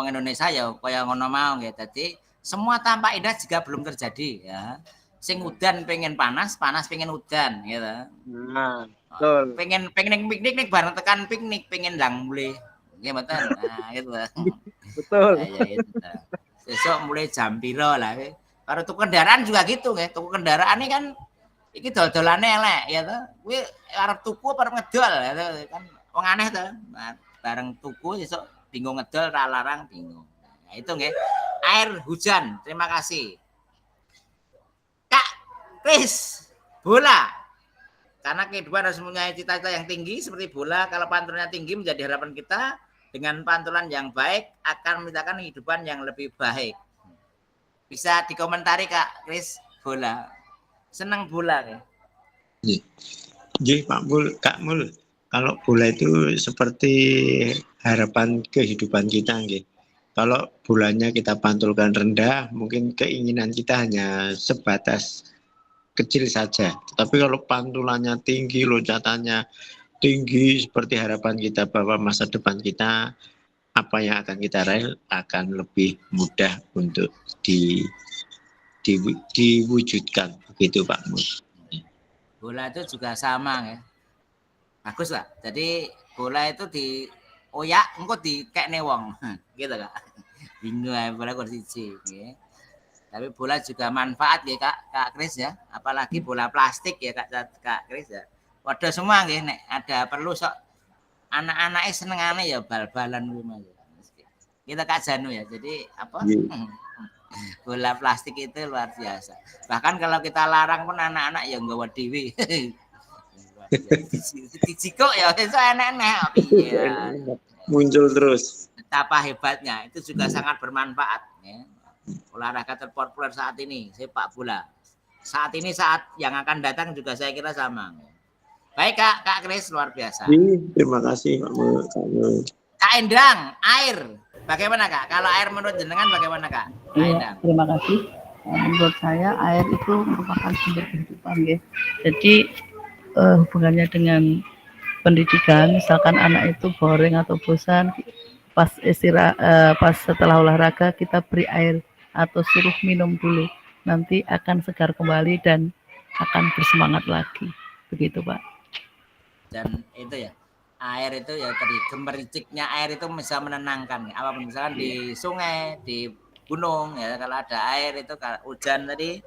Indonesia ya kaya ngono mau ya. Jadi semua tanpa indah juga belum terjadi ya. Sing udan pengen panas pengen udan gitu. Nah, betul. Pengen piknik bareng tekan piknik pengen ndang mulai. Nggih mboten. Nah, gitu. Betul. Ya itu. Besok mulai jam piro lah. Karo tuku kendaraan juga gitu nggih. Tuku kendaraan ini kan iki dol-dolane elek ya to. Kuwi arep tuku arep ngedol ya kan wong aneh to. Bareng tuku besok bingung ngedol ra larang bingung. Nah, itu nggih. Air hujan. Terima kasih. Chris, bola. Karena kehidupan harus mempunyai cita-cita yang tinggi seperti bola. Kalau pantulannya tinggi menjadi harapan kita. Dengan pantulan yang baik akan menciptakan kehidupan yang lebih baik. Bisa dikomentari Kak Chris, bola. Senang bola ya? Iya Pak Mul, Kak Mul. Kalau bola itu seperti harapan kehidupan kita nggih. Kalau bolanya kita pantulkan rendah, mungkin keinginan kita hanya sebatas kecil saja. Tapi kalau pantulannya tinggi, loncatannya tinggi seperti harapan kita bahwa masa depan kita apa yang akan kita raih akan lebih mudah untuk diwujudkan begitu Pak Mus. Bola itu juga sama ya. Bagus lah. Jadi bola itu dioyak engko dikekne wong. Gitu Kak. Bingung ya bola kok siji nggih. Tapi bola juga manfaat ya Kak Chris ya. Apalagi bola plastik ya Kak Chris ya. Waduh semua nggih nek ada perlu sok anak-anaknya senengane ya bal-balan rumah ya. Kita Kak Janu ya. Jadi apa? Bola plastik itu luar biasa. Bahkan kalau kita larang pun anak-anak ya nggawa dhewe. Dijikok ya itu enak-enak piye. Muncul terus. Betapa hebatnya. Itu juga sangat bermanfaat ya. Olahraga terpopuler saat ini sepak bola. Saat ini saat yang akan datang juga saya kira sama. Baik Kak Chris luar biasa. Terima kasih Pak Mul. Kak Endang, air. Bagaimana Kak? Kalau air menurut jenengan bagaimana Kak? Iya, terima kasih. Menurut saya air itu merupakan sumber kehidupan ya. Jadi hubungannya dengan pendidikan, misalkan anak itu boring atau bosan, pas pas setelah olahraga kita beri air atau suruh minum dulu, nanti akan segar kembali dan akan bersemangat lagi, begitu Pak. Dan itu ya, air itu ya tadi gemericiknya air itu bisa menenangkan. Apapun misalkan di sungai, di gunung ya kalau ada air itu hujan tadi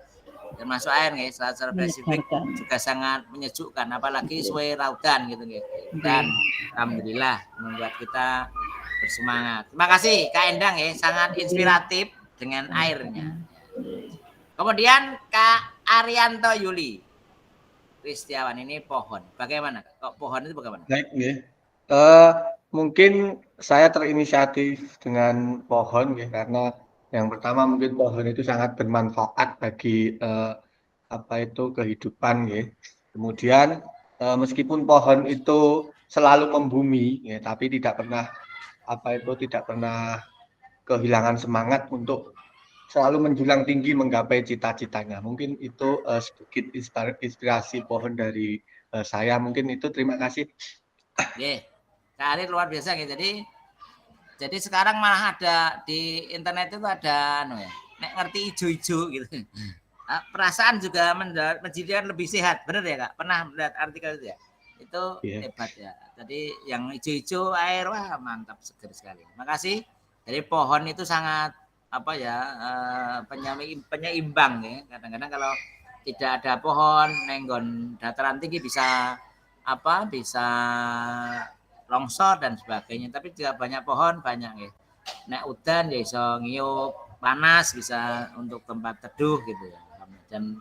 termasuk air nggih, Selat Pasifik Menyegarkan. juga sangat menyejukkan, apalagi suwe raudan gitu nggih. Dan alhamdulillah membuat kita bersemangat. Terima kasih Kak Endang ya, sangat inspiratif dengan airnya. Kemudian Kak Arianto Yuli Kristiawan, ini pohon. Bagaimana? Kok pohon itu bagaimana? Baik, nggih. Mungkin saya terinisiatif dengan pohon ya, karena yang pertama mungkin pohon itu sangat bermanfaat bagi kehidupan ya. Kemudian meskipun pohon itu selalu membumi ya, tapi tidak pernah kehilangan semangat untuk selalu menjulang tinggi menggapai cita-citanya. Mungkin itu sedikit inspirasi pohon dari saya. Mungkin itu, terima kasih. Oke, Kak Ari luar biasa gitu. Jadi sekarang malah ada di internet itu ada nek ngerti ijo-ijo gitu. Perasaan juga menjadikan lebih sehat, benar ya Kak? Pernah melihat artikel itu ya? Itu hebat ya. Jadi yang ijo-ijo air, wah mantap, seger sekali. Makasih. Jadi pohon itu sangat penyeimbang ya. Kadang-kadang kalau tidak ada pohon, nenggon dataran tinggi bisa longsor dan sebagainya. Tapi juga banyak pohon, banyak ya. Nek udan ya iso ngiyup, panas bisa untuk tempat teduh gitu ya. Dan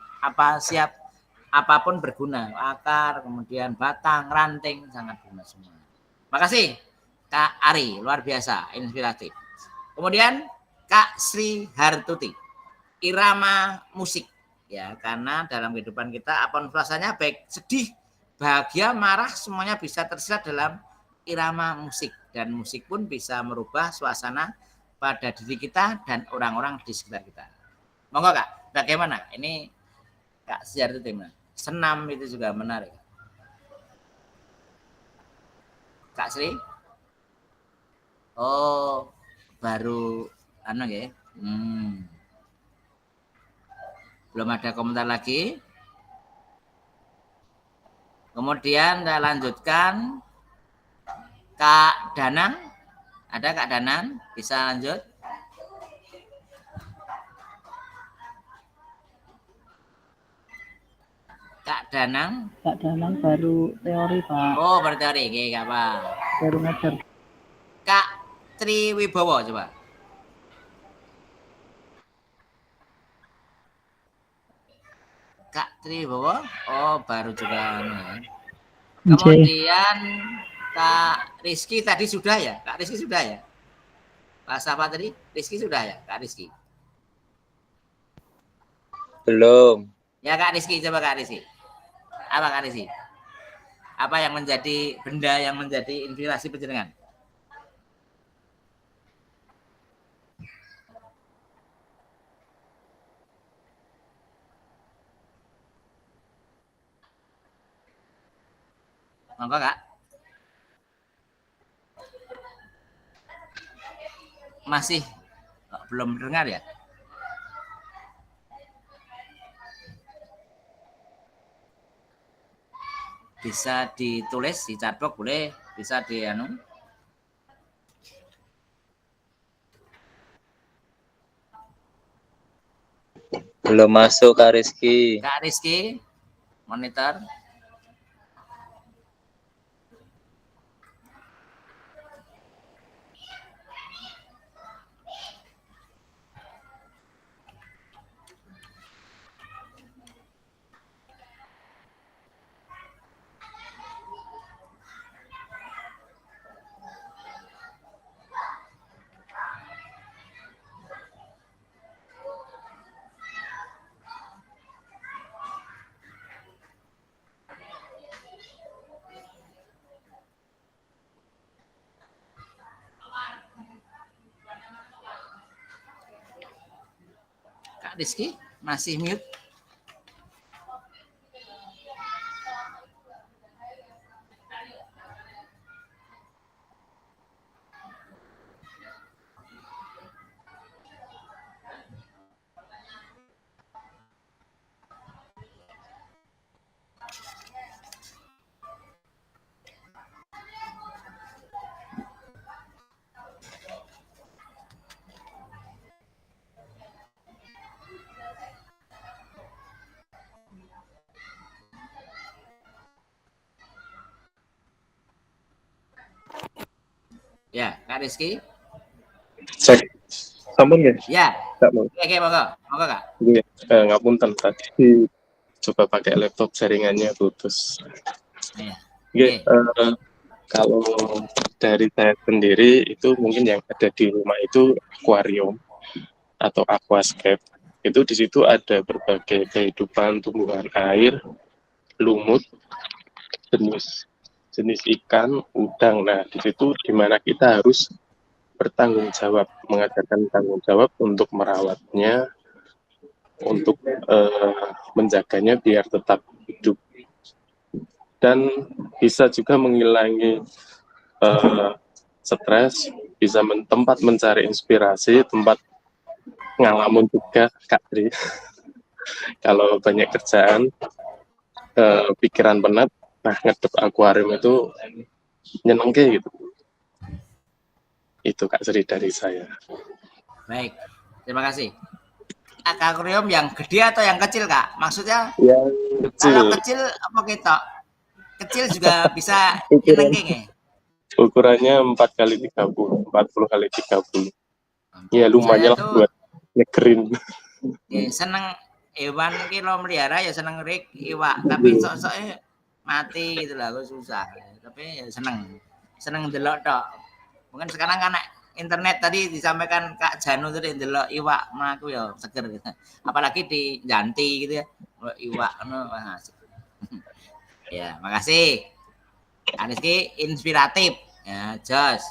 apapun berguna, akar, kemudian batang, ranting sangat guna semua. Makasih Kak Ari, luar biasa, inspiratif. Kemudian Kak Sri Hartuti, irama musik ya, karena dalam kehidupan kita apapun rasanya, baik sedih, bahagia, marah, semuanya bisa tersirat dalam irama musik, dan musik pun bisa merubah suasana pada diri kita dan orang-orang di sekitar kita. Monggo Kak, bagaimana? Ini Kak Sri Hartuti, senam itu juga menarik. Kak Sri? Oh, baru ya. Belum ada komentar lagi. Kemudian saya lanjutkan Kak Danang. Ada Kak Danang? Bisa lanjut? Kak Danang? Kak Danang baru teori, Pak. Oh, baru teori. Oke, gak apa. Baru ngajar. Kak Tri Wibowo coba. Kak Tri Wibowo? Oh, baru juga. Kemudian Kak Rizky tadi sudah ya? Kak Rizky sudah ya? Pas apa tadi? Rizky sudah ya? Kak Rizky? Belum. Ya Kak Rizky, coba Kak Rizky. Apa Kak Rizky? Apa yang menjadi benda yang menjadi inspirasi penjenengan? Monggo Kak. Masih belum dengar ya? Bisa ditulis di chatbox boleh, bisa di Belum masuk Kak Rizky. Kak Rizky, monitor. Kak Rizky masih mute. Ya, Kak Rizky. Cek. Sampun nggih? Ya. Kak mau. Oke, monggo. Monggo, Kak. Nggih, ngapunten tadi coba pakai laptop jaringannya putus. Iya. Nggih, kalau dari saya sendiri itu mungkin yang ada di rumah itu akuarium atau aquascape. Itu di situ ada berbagai kehidupan tumbuhan air, lumut, jenis ikan, udang. Nah, di situ di mana kita harus bertanggung jawab, mengajarkan tanggung jawab untuk merawatnya, untuk menjaganya biar tetap hidup. Dan bisa juga menghilangi stres, bisa tempat mencari inspirasi, tempat ngalamun juga, Kak Tri. Kalau banyak kerjaan, pikiran penat, nah ngedep akuarium itu nyenengke gitu. Itu Kak Sri dari saya. Baik, terima kasih. Akuarium yang gede atau yang kecil, Kak? Maksudnya yang kecil. Kalau kecil apa kita? Kecil juga bisa nyenengke ya? Ukurannya 4x30, 40x30. Ya lumayan lah buat nyegerin. Ya, seneng hewan ki lo melihara ya seneng rik iwak, tapi sok-soknya mati gitu lah, gue susah. Tapi ya seneng delok tok. Mungkin sekarang kan internet tadi disampaikan Kak Janu tadi delok iwak, aku ya seger gitu. Apalagi di Janti gitu ya, iwak wah asik. Ya, makasih. Kak Rizky inspiratif. Ya, jos.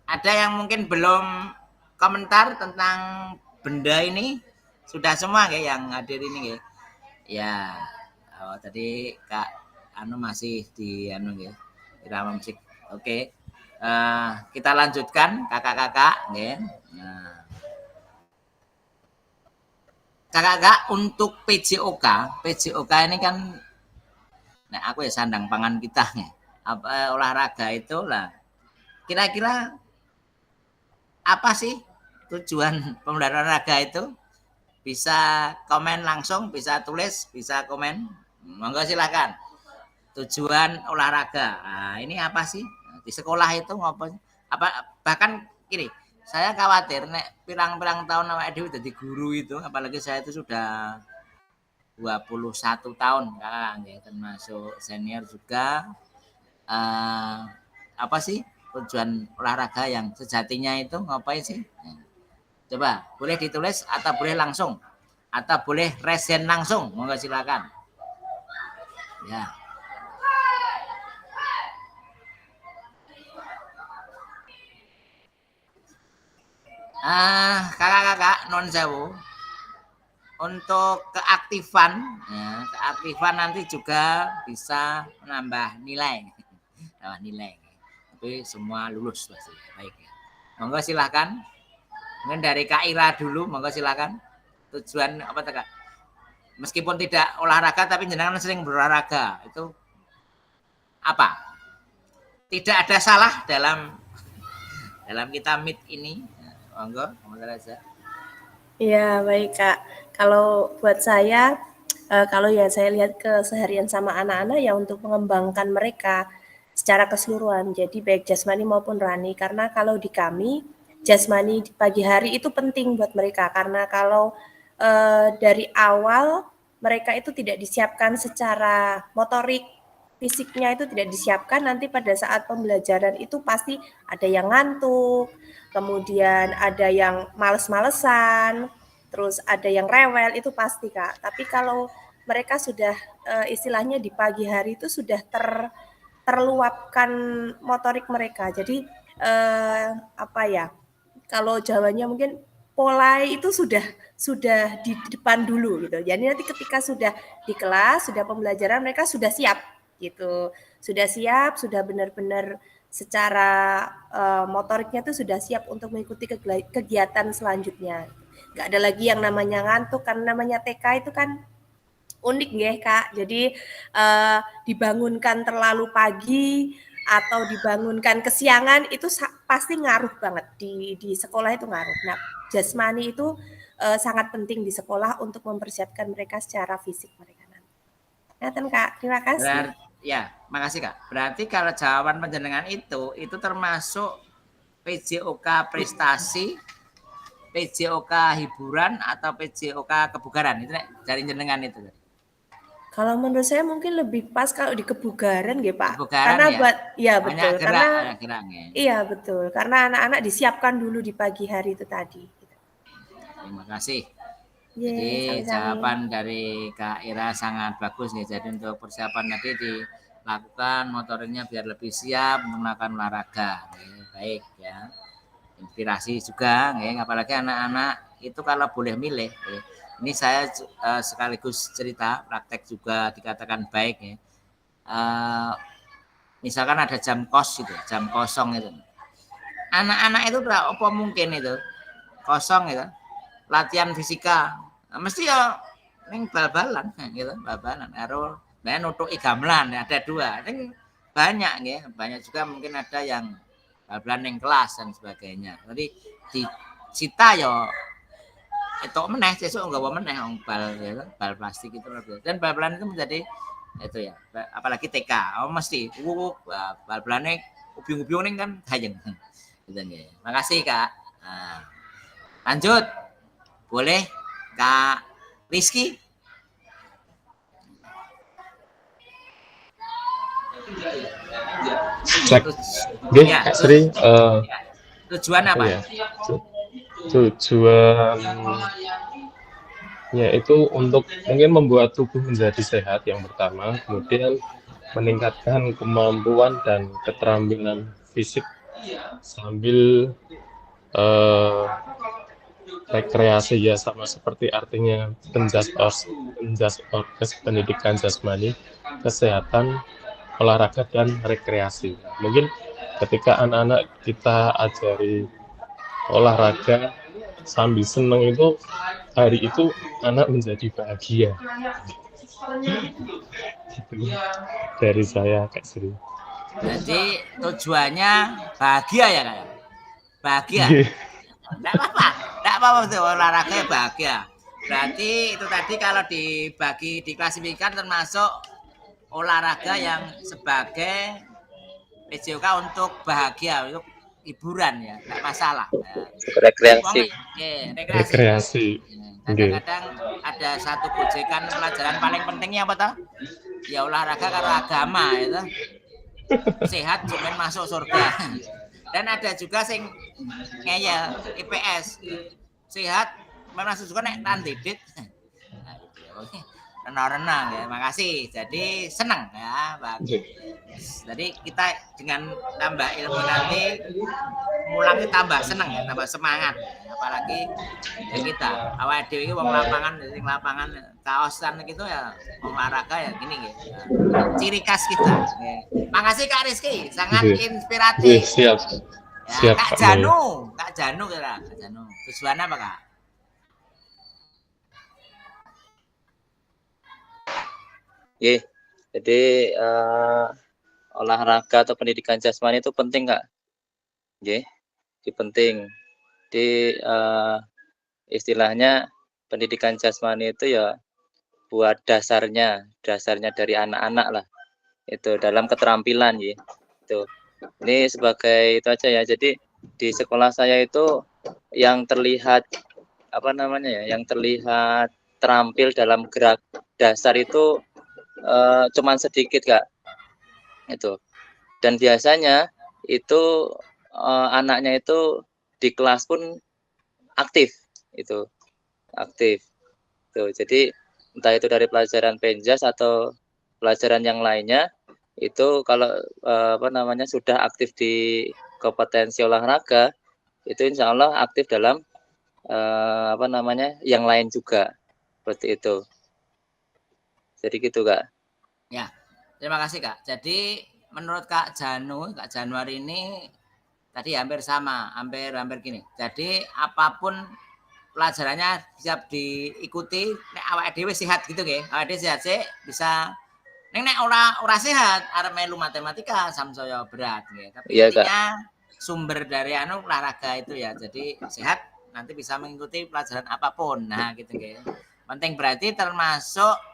Ada yang mungkin belum komentar tentang benda ini? Sudah semua ya yang hadir ini ya. Ya. Oh, tadi Kak Anu masih di Anu ya. Irama musik. Oke. Kita lanjutkan kakak-kakak ya. Nah. Kakak-kakak untuk PJOK ini kan nah aku ya sandang pangan kita ya. Apa olahraga itu lah. Kira-kira apa sih tujuan pemuda olahraga itu? Bisa komen langsung, bisa tulis, bisa komen. Monggo silakan. Tujuan olahraga. Nah, ini apa sih? Di sekolah itu ngapain? Apa bahkan gini, saya khawatir nek pirang-pirang tahun awake dhewe dadi guru itu, apalagi saya itu sudah 21 tahun kan, ya, termasuk senior juga. Apa sih tujuan olahraga yang sejatinya itu ngapain sih? Coba boleh ditulis atau boleh langsung atau boleh resen langsung, monggo silakan. Ya. Kakak-kakak non sewu. Untuk keaktifan, ya, keaktifan nanti juga bisa menambah nilai. Menambah nilai. Tapi semua lulus pasti. Baik ya. Monggo silakan. Mungkin dari Kak Ira dulu, monggo silakan. Tujuan apa Kak? Meskipun tidak olahraga tapi jenengan sering berolahraga. Itu apa? Tidak ada salah dalam kita meet ini. Monggo, saja. Iya, baik Kak. Kalau buat saya, kalau ya saya lihat keseharian sama anak-anak ya untuk mengembangkan mereka secara keseluruhan. Jadi baik jasmani maupun rohani. Karena kalau di kami jasmani di pagi hari itu penting buat mereka. Karena kalau dari awal mereka itu tidak disiapkan secara motorik, fisiknya itu tidak disiapkan, nanti pada saat pembelajaran itu pasti ada yang ngantuk, kemudian ada yang males-malesan, terus ada yang rewel, itu pasti Kak. Tapi kalau mereka sudah istilahnya di pagi hari itu sudah terluapkan motorik mereka. Jadi apa ya? Kalau Jawanya mungkin polai itu sudah di depan dulu gitu. Jadi nanti ketika sudah di kelas, sudah pembelajaran mereka sudah siap gitu. Sudah siap, sudah benar-benar secara motoriknya itu sudah siap untuk mengikuti kegiatan selanjutnya. Nggak ada lagi yang namanya ngantuk, karena namanya TK itu kan unik ya Kak. Jadi dibangunkan terlalu pagi atau dibangunkan kesiangan itu pasti ngaruh banget di sekolah, itu ngaruh. Nah, jasmani itu sangat penting di sekolah untuk mempersiapkan mereka secara fisik mereka nanti. Ngaten Kak, terima kasih. Ya, makasih Kak. Berarti kalau jawaban panjenengan itu termasuk PJOK prestasi, PJOK hiburan atau PJOK kebugaran? Itu dari jenengan itu. Kalau menurut saya mungkin lebih pas kalau di kebugaran nggih, Pak. Kebugaran Karena ya. buat ya Banyak betul, gerak, karena banyak gerak ya. iya betul, karena anak-anak disiapkan dulu di pagi hari itu tadi. Terima kasih. Ye, Jadi sami-sami. jawaban dari Kak Ira sangat bagus nih. Jadi untuk persiapan nanti dilakukan motoriknya biar lebih siap menggunakan olahraga. Baik ya. Inspirasi juga, apalagi anak-anak itu kalau boleh milih. Ini saya sekaligus cerita praktek juga dikatakan baik ya. Misalkan ada jam kos gitu, jam kosong itu. Anak-anak itu apa mungkin itu kosong gitu, latihan fisika. Nah, mesti ya ning bal-balan gitu, bal-balan karo ben nutuki gamelan ada 2. Ning banyak ya, banyak juga mungkin ada yang bal-balan ning kelas dan sebagainya. Jadi disita ya itu meneh sesuk nggawa meneh bal ya, bal plastik itu. Dan bal-balan itu menjadi itu ya, apalagi TK mesti bal-balane ubi-ubi ning kan hayeng gitu ya. Makasih Kak. Nah, lanjut boleh Kak Rizky. Cek. Oke, Ya, Kak Sri. tujuan apa? Ya, tujuannya itu untuk mungkin membuat tubuh menjadi sehat yang pertama, kemudian meningkatkan kemampuan dan keterampilan fisik sambil rekreasi ya, sama seperti artinya penjas orkes pendidikan jasmani, kesehatan, olahraga dan rekreasi. Mungkin ketika anak-anak kita ajari olahraga sambil senang itu, hari itu anak menjadi bahagia. Itu dari saya Kak Sri. Jadi tujuannya bahagia ya Kak? Bahagia. Enggak apa-apa tuh olahraga bahagia. Berarti itu tadi kalau dibagi diklasifikasikan termasuk olahraga yang sebagai PJOK untuk bahagia, untuk hiburan ya, enggak masalah. Rekreasi. Rekreasi. Kadang-kadang ada satu gojekan pelajaran paling pentingnya apa toh? Ya olahraga karo agama itu. Sehat cuman masuk surga. Dan ada juga sing ngeyel IPS. Sehat masuk surga nek tandidit. Renang-renang ya. Makasih. Jadi senang ya, bagus. Jadi kita dengan tambah ilmu nanti mulai tambah senang ya, tambah semangat. Apalagi ya kita awal dewi wong lapangan, sing lapangan kaosan gitu ya, olahraga ya gini gitu. Ciri khas kita. Makasih Kak Rizky, sangat inspiratif. Siap. Ya, Siap, Kak Janu kira. Kak Janu. Tujuan apa Kak? Jadi olahraga atau pendidikan jasmani itu penting Kak. Itu penting. Di istilahnya pendidikan jasmani itu ya buat dasarnya dari anak-anak lah. Itu dalam keterampilan ya. Itu. Ini sebagai itu aja ya. Jadi di sekolah saya itu yang terlihat yang terlihat terampil dalam gerak dasar itu cuman sedikit Kak. Itu. Dan biasanya itu anaknya itu di kelas pun aktif. Tuh, jadi entah itu dari pelajaran penjas atau pelajaran yang lainnya, itu kalau sudah aktif di kompetensi olahraga, itu insya Allah aktif dalam yang lain juga, seperti itu. Jadi gitu Kak. Ya, terima kasih Kak. Jadi menurut Kak Januari ini tadi hampir sama, hampir gini. Jadi apapun pelajarannya siap diikuti, nek awake dhewe sehat gitu nggih. Awake dhewe sehat sih bisa nek ora sehat arep melu matematika samsaya berat nggih. Tapi intinya sumber dari olahraga itu ya. Jadi sehat nanti bisa mengikuti pelajaran apapun. Nah, gitu nggih. Penting berarti termasuk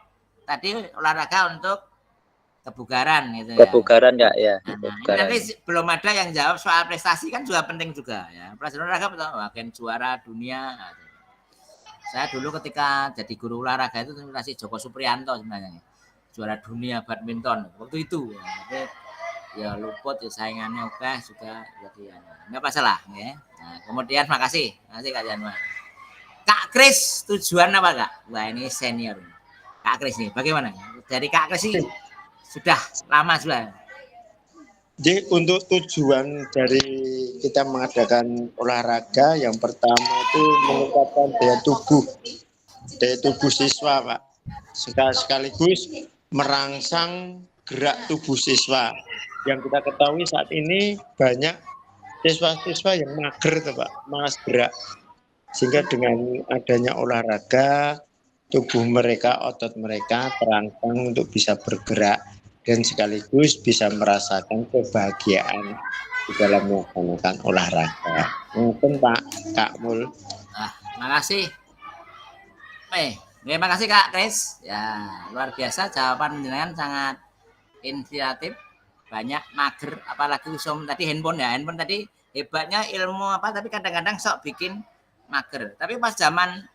tadi olahraga untuk kebugaran gitu ya. Kebugaran ya, ya. Nah, ini Kebugaran. nanti belum ada yang jawab soal prestasi kan juga penting juga ya. Pelajaran olahraga betul, bahkan juara dunia. Saya dulu ketika jadi guru olahraga itu masih Joko Supriyanto sebenarnya. Juara dunia badminton waktu itu. Ya. Tapi ya luput ya saingannya oke juga jadi ya. Enggak masalah ya. Nah, kemudian makasih Kak Janwa. Kak Kris tujuan apa Kak? Wah ini senior. Kak Kris nih bagaimana? Dari Kak Kris ini sudah lama sudah. Jadi untuk tujuan dari kita mengadakan olahraga yang pertama itu meningkatkan daya tubuh siswa, Pak. Sekaligus merangsang gerak tubuh siswa. Yang kita ketahui saat ini banyak siswa-siswa yang mager, Pak, malas gerak. Sehingga dengan adanya olahraga, tubuh mereka, otot mereka terangsang untuk bisa bergerak dan sekaligus bisa merasakan kebahagiaan di dalam melaksanakan olahraga. Mungkin Pak Kak Mul. Makasih. Terima kasih Kak Kris. Ya, luar biasa jawaban jenengan sangat inspiratif. Banyak mager, apalagi usum tadi handphone ya. Handphone tadi hebatnya ilmu apa, tapi kadang-kadang sok bikin mager. Tapi pas zaman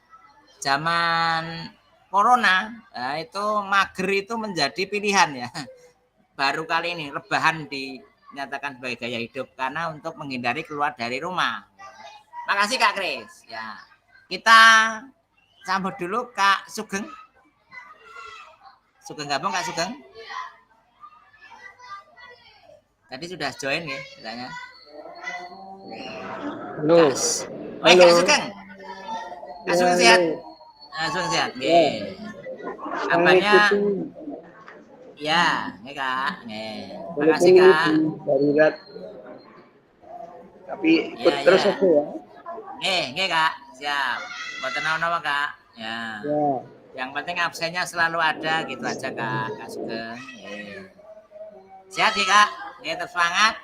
corona, nah itu mager itu menjadi pilihan ya. Baru kali ini rebahan dinyatakan sebagai gaya hidup karena untuk menghindari keluar dari rumah. Makasih Kak Kris. Ya, kita sambut dulu Kak Sugeng. Sugeng gabung Kak Sugeng. Tadi sudah join ya katanya. Halo. Kak Sugeng. Kak Sugeng sehat. Kak Sugeng sehat. Nggih. Kabarnya ya, nih Kak. Makasih Kak. Darurat. Tapi ikut Ya, terus ya. aku ya. Nggih Kak. Siap. Mboten naon-naon Kak. Ya. Yang penting absennya selalu ada gitu aja Kak Sugeng. Sehat ya Kak. Tetap semangat.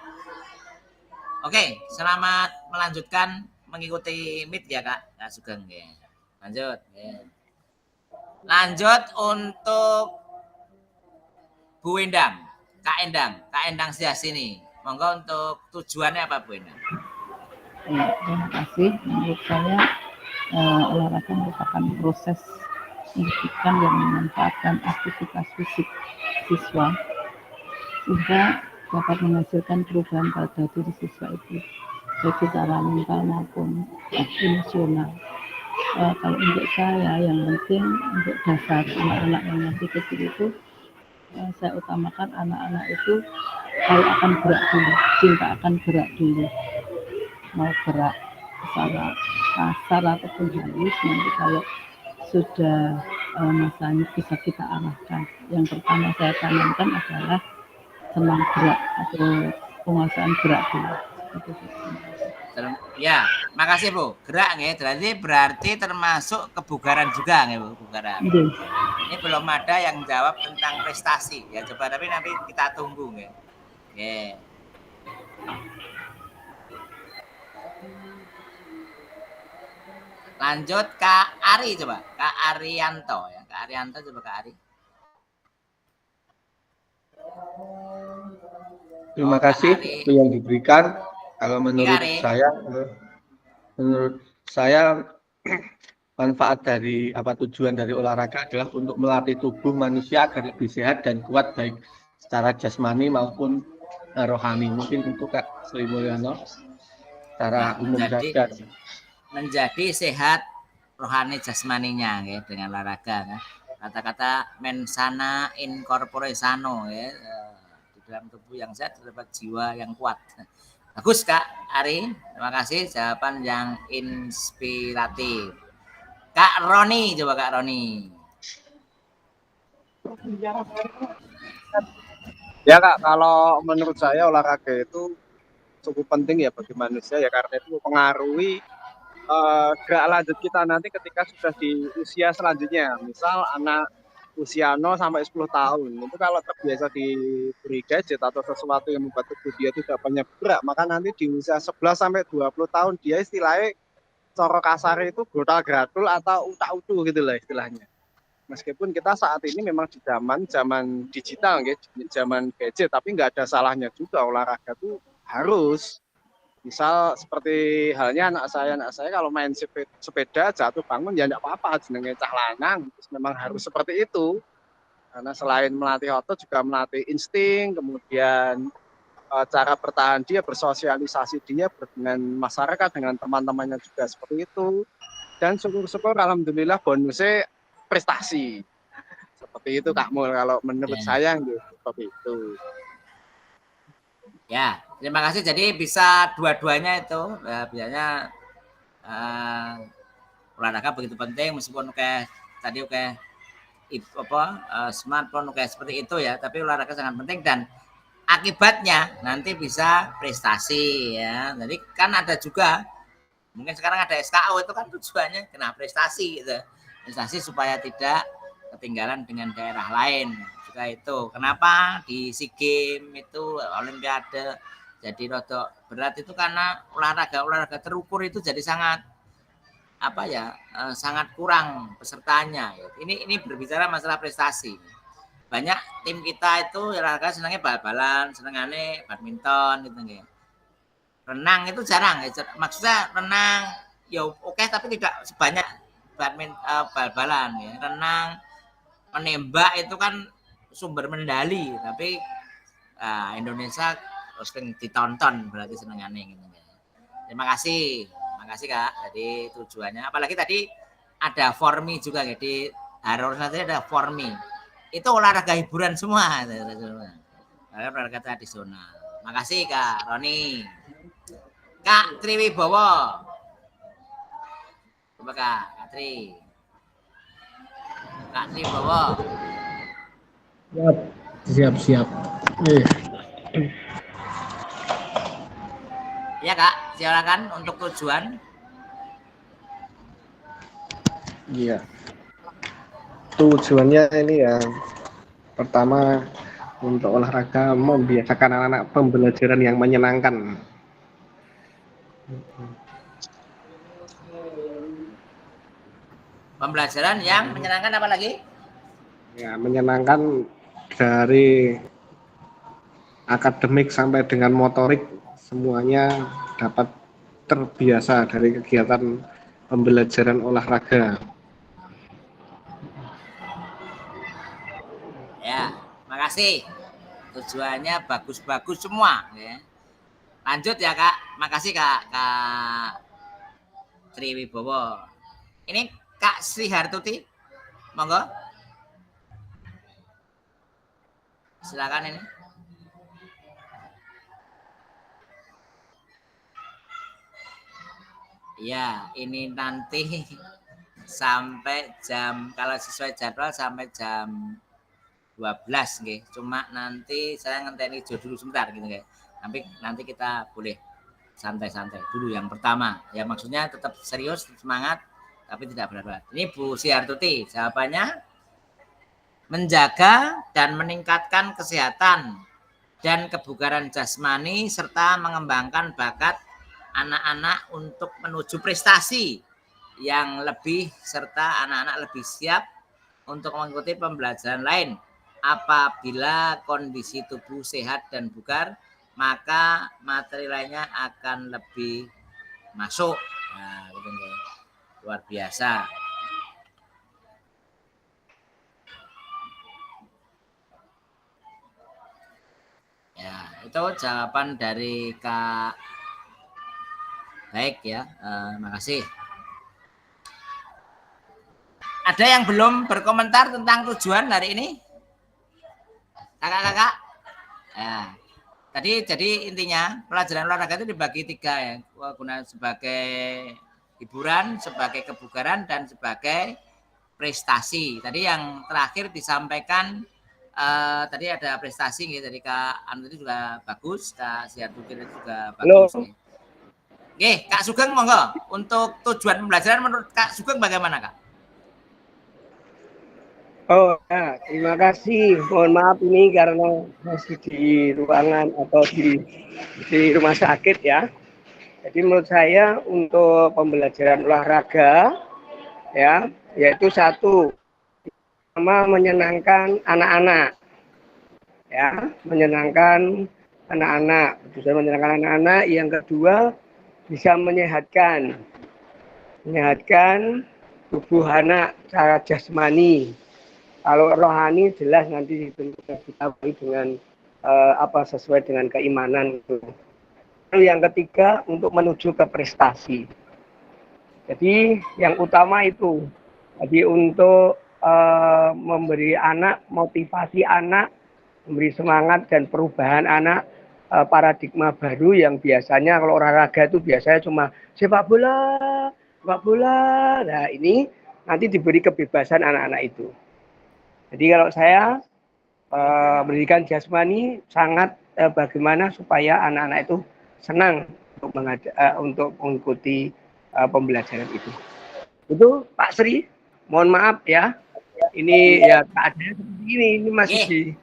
Oke, selamat melanjutkan mengikuti Meet ya Kak Sugeng. Lanjut. Lanjut untuk Bu Endang, Kak Endang sini. Monggo untuk tujuannya apa Bu Endang? Ya, terima kasih. Menurut saya olahraga merupakan proses pendidikan yang memanfaatkan aktivitas fisik siswa sehingga dapat menghasilkan perubahan pada diri siswa itu baik secara mental maupun emosional. Kalau untuk saya yang penting untuk dasar anak-anak yang masih kecil itu saya utamakan anak-anak itu kalau akan gerak dulu, cinta akan gerak dulu, mau gerak secara kasar ataupun halus, nanti kalau sudah masanya bisa kita arahkan. Yang pertama saya tanamkan adalah senang gerak atau penguasaan gerak dulu. Ya, makasih Bu. Gerak berarti termasuk kebugaran juga Bu, kebugaran. Ini belum ada yang jawab tentang prestasi ya, coba tapi nanti kita tunggu nggih. Nggih. Lanjut Kak Ari coba, Kak Arianto ya. Kak Arianto coba Kak Ari. Terima kasih itu yang diberikan. Kalau menurut saya manfaat dari tujuan dari olahraga adalah untuk melatih tubuh manusia agar lebih sehat dan kuat baik secara jasmani maupun rohani. Mungkin untuk Kak Sri Mulyono secara umum saja. Menjadi sehat rohani jasmaninya ya, dengan olahraga ya. Kata-kata mensana in corpore sano ya. Di dalam tubuh yang sehat terdapat jiwa yang kuat. Bagus Kak Ari, terima kasih jawaban yang inspiratif. Kak Roni, coba Kak Roni. Ya Kak, kalau menurut saya olahraga itu cukup penting ya bagi manusia ya, karena itu mempengaruhi gerak lanjut kita nanti ketika sudah di usia selanjutnya. Misal anak usia 0 sampai 10 tahun, itu kalau terbiasa diberi gadget atau sesuatu yang membuat tubuh dia tidak banyak gerak, maka nanti di usia 11 sampai 20 tahun dia istilahnya coro kasar itu gotal gratul atau utak-utu gitu lah istilahnya. Meskipun kita saat ini memang di zaman digital, zaman gadget, tapi nggak ada salahnya juga olahraga tuh harus. Misal seperti halnya anak saya kalau main sepeda jatuh bangun ya nggak apa-apa, jenenge cah lanang, memang harus seperti itu. Karena selain melatih otot juga melatih insting, kemudian cara bertahan dia, bersosialisasi dia dengan masyarakat, dengan teman-temannya juga seperti itu. Dan syukur-syukur alhamdulillah bonusnya prestasi. Seperti itu Kak Mul, kalau menurut saya gitu, seperti itu. Ya, terima kasih. Jadi bisa dua-duanya itu. Biasanya olahraga begitu penting, meskipun kayak tadi kayak smartphone kayak seperti itu ya, tapi olahraga sangat penting dan akibatnya nanti bisa prestasi ya. Jadi kan ada juga mungkin sekarang ada SKO itu kan tujuannya kena prestasi gitu. Prestasi supaya tidak ketinggalan dengan daerah lain. Juga itu. Kenapa di SEA Games itu Olimpiade jadi rodok berat itu karena olahraga terukur itu jadi sangat sangat kurang pesertanya. Ini berbicara masalah prestasi. Banyak tim kita itu olahraga senangnya bal-balan, senangnya badminton gitu ya. Renang itu jarang ya. Maksudnya renang ya oke, tapi tidak sebanyak bal-balan ya. Renang, menembak itu kan sumber medali, tapi Indonesia harus ditonton berarti senangannya gitu ya. Terima kasih Kak. Jadi tujuannya apalagi tadi ada formi juga, jadi harusnya ada formi. Itu olahraga hiburan semua. Olahraga tradisional. Makasih Kak Roni. Kak Triwibowo. Coba Kak Tri. Kak Triwibowo. Siap. Ya Kak, silakan untuk tujuan. Iya. Tujuannya ini ya, pertama untuk olahraga membiasakan anak-anak pembelajaran yang menyenangkan. Pembelajaran yang menyenangkan apa lagi? Ya, menyenangkan dari akademik sampai dengan motorik, semuanya dapat terbiasa dari kegiatan pembelajaran olahraga. Ya, makasih. Tujuannya bagus-bagus semua ya. Lanjut ya Kak. Makasih Kak Triwibowo. Ini Kak Sri Hartuti. Monggo. Silakan ini. Ya, ini nanti sampai jam, kalau sesuai jadwal sampai jam 12 nggih. Cuma nanti saya ngenteni dulu sebentar gitu nggih. Nanti kita boleh santai-santai dulu yang pertama. Ya maksudnya tetap serius, tetap semangat, tapi tidak berat-berat. Ini Bu Sihartuti, jawabannya menjaga dan meningkatkan kesehatan dan kebugaran jasmani serta mengembangkan bakat anak-anak untuk menuju prestasi yang lebih serta anak-anak lebih siap untuk mengikuti pembelajaran lain. Apabila kondisi tubuh sehat dan bugar, maka materi lainnya akan lebih masuk. Nah, gitu ya. Luar biasa. Ya, itu jawaban dari Kak. Baik ya, makasih. Ada yang belum berkomentar tentang tujuan hari ini? Kakak-kakak? Ya. Tadi jadi intinya pelajaran olahraga itu dibagi 3 ya. Guna sebagai hiburan, sebagai kebugaran, dan sebagai prestasi. Tadi yang terakhir disampaikan tadi ada prestasi gitu, dari Kak Anu itu juga bagus, Kak Sihartuti juga bagus. Oke, Kak Sugeng monggo. Untuk tujuan pembelajaran menurut Kak Sugeng bagaimana Kak? Oh ya, terima kasih. Mohon maaf ini karena masih di ruangan atau di rumah sakit ya. Jadi menurut saya untuk pembelajaran olahraga ya, yaitu 1 sama menyenangkan anak-anak, ya, menyenangkan anak-anak, bisa menyenangkan anak-anak. Yang kedua, bisa menyehatkan tubuh anak secara jasmani. Kalau rohani jelas nanti diketahui dengan sesuai dengan keimanan itu. Lalu yang ketiga, untuk menuju ke prestasi. Jadi yang utama itu, jadi untuk memberi anak, motivasi anak, memberi semangat dan perubahan anak, paradigma baru yang biasanya kalau olahraga itu biasanya cuma sepak bola. Nah ini nanti diberi kebebasan anak-anak itu. Jadi kalau saya pendidikan jasmani sangat bagaimana supaya anak-anak itu senang untuk mengikuti pembelajaran itu. Itu Pak Sri, mohon maaf ya. Ini ya keadaan seperti ini masih di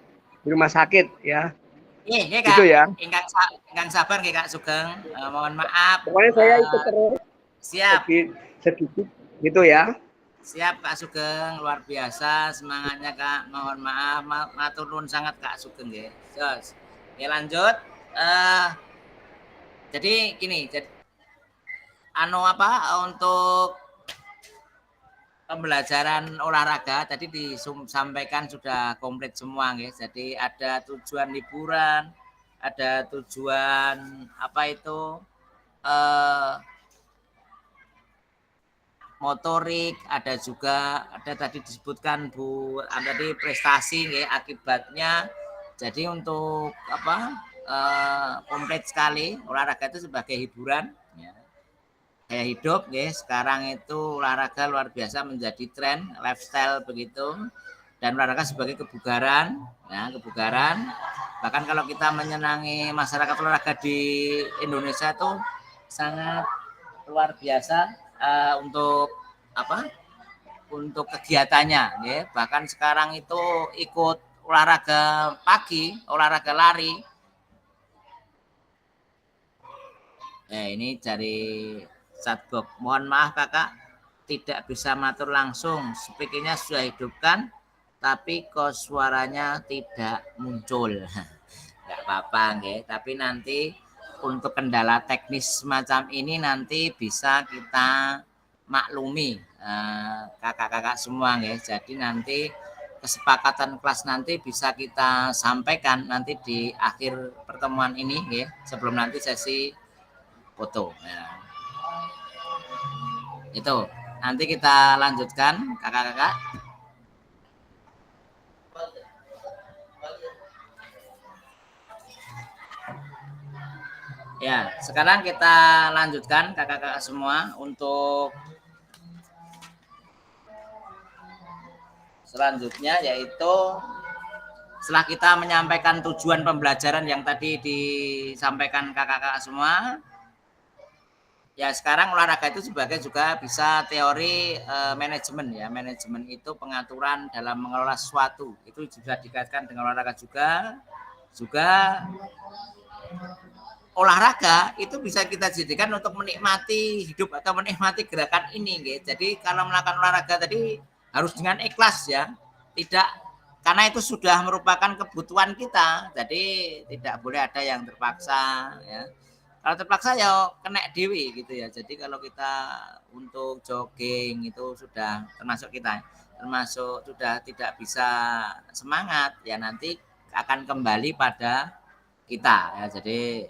rumah sakit ya. Kak, gitu ya. Ingkang sabar nggih Kak Sugeng. Mohon maaf. Pokoknya saya ikut terus. Siap. Sedikit gitu ya. Siap Kak Sugeng, luar biasa semangatnya Kak. Mohon maaf, matur nuwun sangat Kak Sugeng nggih. Jos. Oke, lanjut. Jadi gini, untuk pembelajaran olahraga tadi disampaikan sudah komplit semua nggih. Jadi ada tujuan liburan, ada tujuan motorik, ada juga tadi disebutkan Bu tadi prestasi nggih akibatnya. Jadi untuk komplit sekali olahraga itu sebagai hiburan ya. Gaya hidup ya, sekarang itu olahraga luar biasa menjadi tren lifestyle begitu, dan olahraga sebagai kebugaran ya, bahkan kalau kita menyenangi masyarakat olahraga di Indonesia itu sangat luar biasa untuk kegiatannya ya. Bahkan sekarang itu ikut olahraga pagi, olahraga lari. Ini dari Satgok, mohon maaf Kakak tidak bisa matur langsung, speakernya sudah hidupkan tapi kok suaranya tidak muncul. Enggak apa-apa nggih, tapi nanti untuk kendala teknis semacam ini nanti bisa kita maklumi kakak-kakak semua nggih. Jadi nanti kesepakatan kelas nanti bisa kita sampaikan nanti di akhir pertemuan ini nggih, sebelum nanti sesi foto. Ya. Itu nanti kita lanjutkan kakak-kakak. Ya, sekarang kita lanjutkan kakak-kakak semua untuk selanjutnya, yaitu setelah kita menyampaikan tujuan pembelajaran yang tadi disampaikan kakak-kakak semua. Ya, sekarang olahraga itu sebagai juga bisa teori manajemen ya. Manajemen itu pengaturan dalam mengelola sesuatu. Itu juga dikaitkan dengan olahraga juga. Olahraga itu bisa kita jadikan untuk menikmati hidup atau menikmati gerakan ini gitu. Jadi kalau melakukan olahraga tadi harus dengan ikhlas ya. Tidak, karena itu sudah merupakan kebutuhan kita. Jadi tidak boleh ada yang terpaksa ya. Kalau terpaksa ya kena dewi gitu ya. Jadi kalau kita untuk jogging itu sudah termasuk sudah tidak bisa semangat ya, nanti akan kembali pada kita ya. Jadi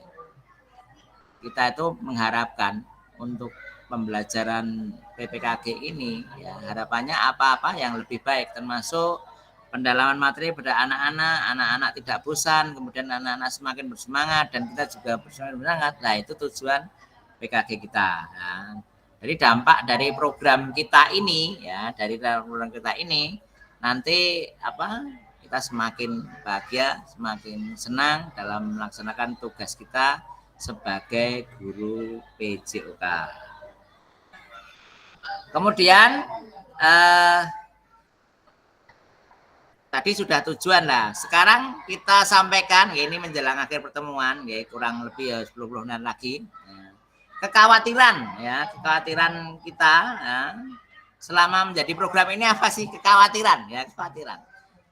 kita itu mengharapkan untuk pembelajaran PPKG ini ya, harapannya apa-apa yang lebih baik, termasuk pendalaman materi pada anak-anak tidak bosan, kemudian anak-anak semakin bersemangat dan kita juga bersemangat. Nah, itu tujuan PKG kita. Nah, jadi dampak dari program kita ini ya, nanti kita semakin bahagia, semakin senang dalam melaksanakan tugas kita sebagai guru PJOK. Kemudian tadi sudah tujuan lah. Sekarang kita sampaikan, ya ini menjelang akhir pertemuan, ya kurang lebih ya 10 menitan lagi. Ya. Kekhawatiran kita ya, selama menjadi program ini apa sih kekhawatiran ya, kekhawatiran.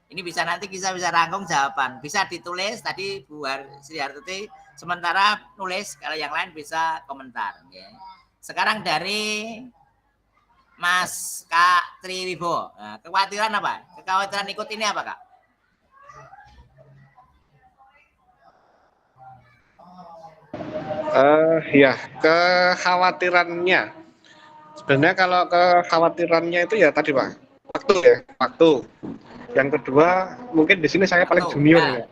Ini bisa nanti bisa rangkum jawaban, bisa ditulis tadi Bu Sri Hartuti, sementara nulis, kalau yang lain bisa komentar. Ya. Sekarang dari Mas Kak Triwibo, nah, kekhawatiran apa? Kekhawatiran ikut ini apa Kak? Ya, kekhawatirannya. Sebenarnya kalau kekhawatirannya itu ya tadi Pak, waktu ya, waktu. Yang kedua mungkin di sini saya paling junior ya.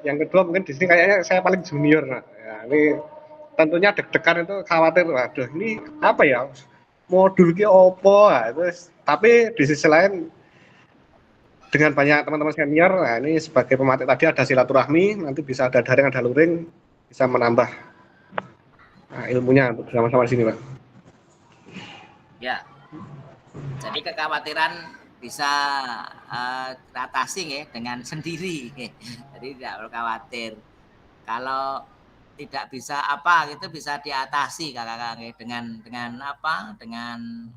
Yang kedua mungkin di sini kayaknya saya paling junior. Nah, ya, ini tentunya deg-degan itu khawatir, waduh ini apa ya? Modul ki opo, nah, terus tapi di sisi lain dengan banyak teman-teman senior, nah ini sebagai pemateri tadi ada silaturahmi, nanti bisa ada daring, ada luring, bisa menambah ilmunya untuk bersama-sama di sini, Pak. Ya, jadi kekhawatiran bisa teratasi ya dengan sendiri, jadi tidak perlu khawatir. Kalau tidak bisa apa gitu bisa diatasi kakak-kakak dengan apa? Dengan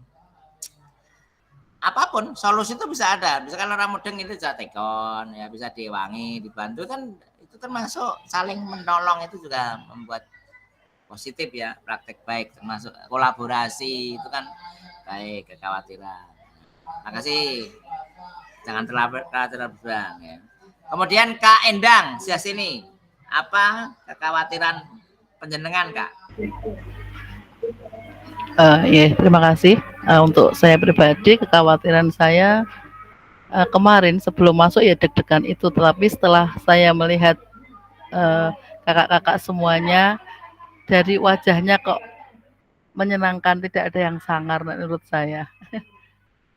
apapun solusi itu bisa ada. Misalkan orang mudeng itu bisa tekon, ya bisa diwangi, dibantu kan itu termasuk saling menolong, itu juga membuat positif ya, praktek baik, termasuk kolaborasi itu kan baik. Kekhawatiran. Makasih. Jangan terlalu berang ya. Kemudian Kak Endang, sebelah sini. Apa kekhawatiran penjenengan Kak? Ya, terima kasih. Untuk saya pribadi, kekhawatiran saya kemarin sebelum masuk ya deg-degan itu, tetapi setelah saya melihat kakak-kakak semuanya, dari wajahnya kok menyenangkan, tidak ada yang sangar menurut saya.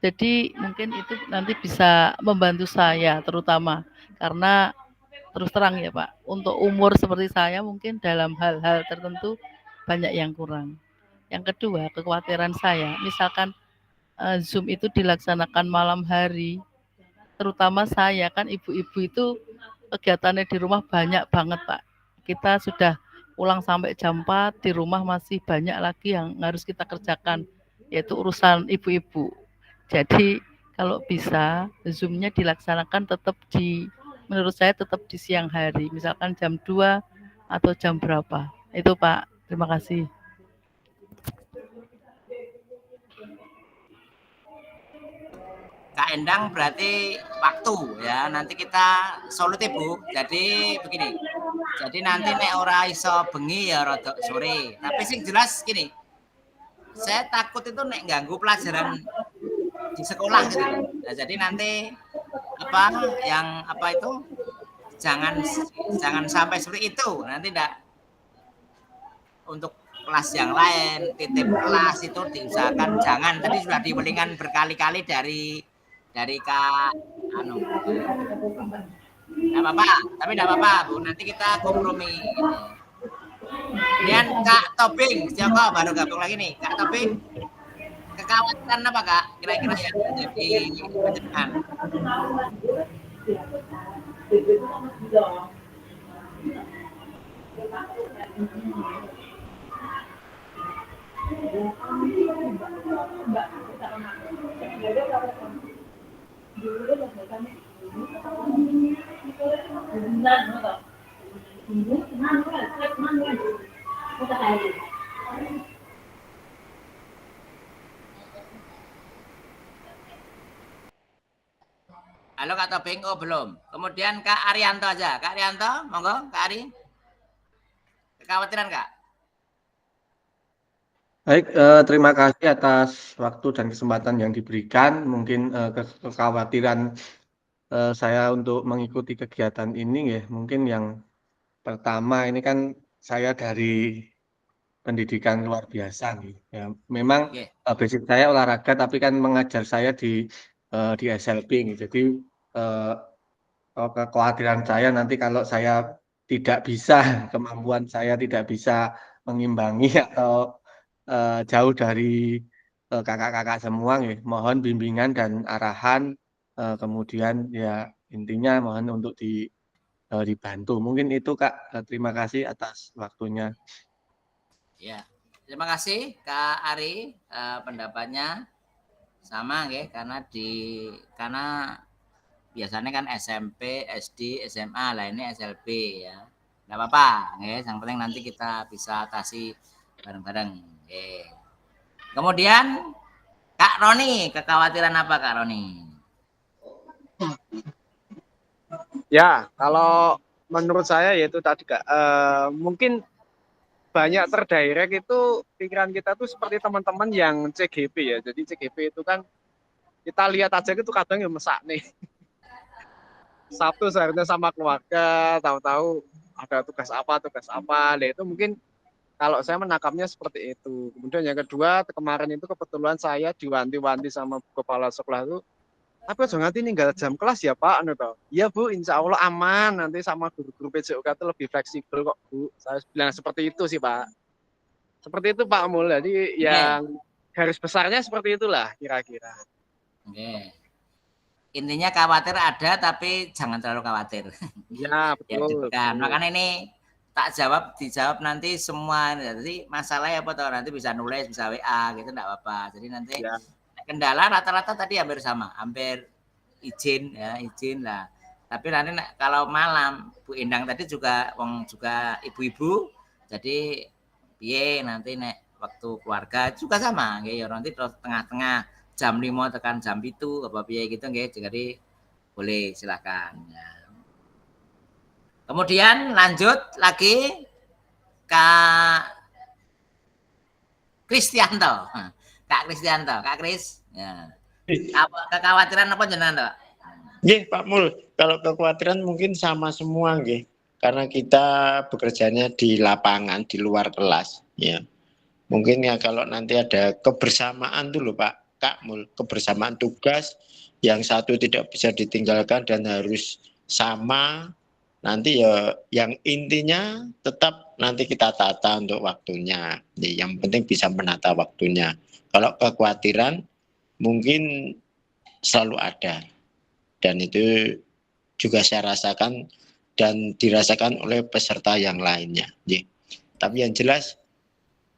Jadi mungkin itu nanti bisa membantu saya terutama karena terus terang ya Pak, untuk umur seperti saya mungkin dalam hal-hal tertentu banyak yang kurang. Yang kedua, kekhawatiran saya, misalkan Zoom itu dilaksanakan malam hari, terutama saya kan ibu-ibu itu kegiatannya di rumah banyak banget Pak. Kita sudah pulang sampai jam 4, di rumah masih banyak lagi yang harus kita kerjakan, yaitu urusan ibu-ibu. Jadi kalau bisa Zoom-nya dilaksanakan tetap menurut saya tetap di siang hari, misalkan jam 2 atau jam berapa. Itu Pak, terima kasih. Kak Endang berarti waktu ya, nanti kita solutif Bu. Jadi begini, jadi nanti nek ora iso bengi ya rodok sore, tapi sing jelas gini, saya takut itu nek ganggu pelajaran di sekolah gitu. Nah, jadi nanti apa itu jangan sampai seperti itu, nanti enggak untuk kelas yang lain, titip kelas itu diusahakan jangan. Tadi sudah diulingan berkali-kali dari Kak Anu. Enggak apa-apa, tapi enggak apa-apa Bu, nanti kita kompromi. Kemudian Kak Tobing, siapa baru gabung lagi nih, Kak Tobing. Kekhawatiran apa Kak? Kira-kira yang menjadi pencegahan? Halo Kak Tobing, oh belum. Kemudian Kak Arianto aja. Kak Arianto, monggo Kak Ari. Kekhawatiran Kak? Baik, terima kasih atas waktu dan kesempatan yang diberikan. Mungkin kekhawatiran saya untuk mengikuti kegiatan ini ya, mungkin yang pertama ini kan saya dari pendidikan luar biasa nih. Ya, memang basic saya olahraga, tapi kan mengajar saya di SLB nih. Jadi kekhawatiran saya nanti kalau saya tidak bisa, kemampuan saya tidak bisa mengimbangi atau jauh dari kakak-kakak semua, nih. Mohon bimbingan dan arahan, kemudian ya intinya mohon untuk dibantu. Mungkin itu Kak, terima kasih atas waktunya. Ya, terima kasih Kak Ari pendapatnya. sama nggih, karena biasanya kan SMP, SD, SMA, lah ini SLB ya. Enggak apa-apa, nggih. Yang penting nanti kita bisa atasi bareng-bareng. Nggih. Kemudian Kak Roni, kekhawatiran apa Kak Roni? Ya, kalau menurut saya yaitu tadi Kak, mungkin banyak terdirect itu pikiran kita tuh seperti teman-teman yang CGP ya. Jadi CGP itu kan kita lihat aja itu kadang ya mesak nih. Sabtu seharusnya sama keluarga, tahu-tahu ada tugas apa. Nah, itu mungkin kalau saya menangkapnya seperti itu. Kemudian yang kedua, kemarin itu kebetulan saya diwanti-wanti sama kepala sekolah itu, tapi aja nanti ninggal jam kelas ya Pak, iya Bu, insya Allah aman, nanti sama guru-guru PJOK itu lebih fleksibel kok Bu. Saya bilang seperti itu sih Pak. Seperti itu Pak Mul, jadi yang garis besarnya seperti itulah kira-kira. Oke. Intinya khawatir ada, tapi jangan terlalu khawatir. Ya, betul. Kan. Makanya ini tak dijawab nanti semua. Jadi masalahnya apa tuh, nanti bisa nulis, bisa WA gitu, enggak apa-apa. Jadi nanti kendala rata-rata tadi hampir sama, hampir izin lah. Tapi nanti kalau malam Bu Endang tadi juga ibu-ibu, jadi piye nanti waktu keluarga juga sama, ya nanti terus tengah-tengah jam 5 tekan jam 7 apa piye gitu nggih, jadi boleh silakan. Ya. Kemudian lanjut lagi Kak Kristianto. Kak Kris. Ya. Kekhawatiran apa jenengan, Pak? Nggih, Pak Mul. Kalau kekhawatiran mungkin sama semua nggih. Karena kita bekerjanya di lapangan, di luar kelas, ya. Mungkin ya kalau nanti ada kebersamaan dulu Pak Kak Mul, kebersamaan tugas yang satu tidak bisa ditinggalkan dan harus sama. Nanti ya yang intinya tetap nanti kita tata untuk waktunya. Yang penting bisa menata waktunya. Kalau kekhawatiran mungkin selalu ada, dan itu juga saya rasakan dan dirasakan oleh peserta yang lainnya. Tapi yang jelas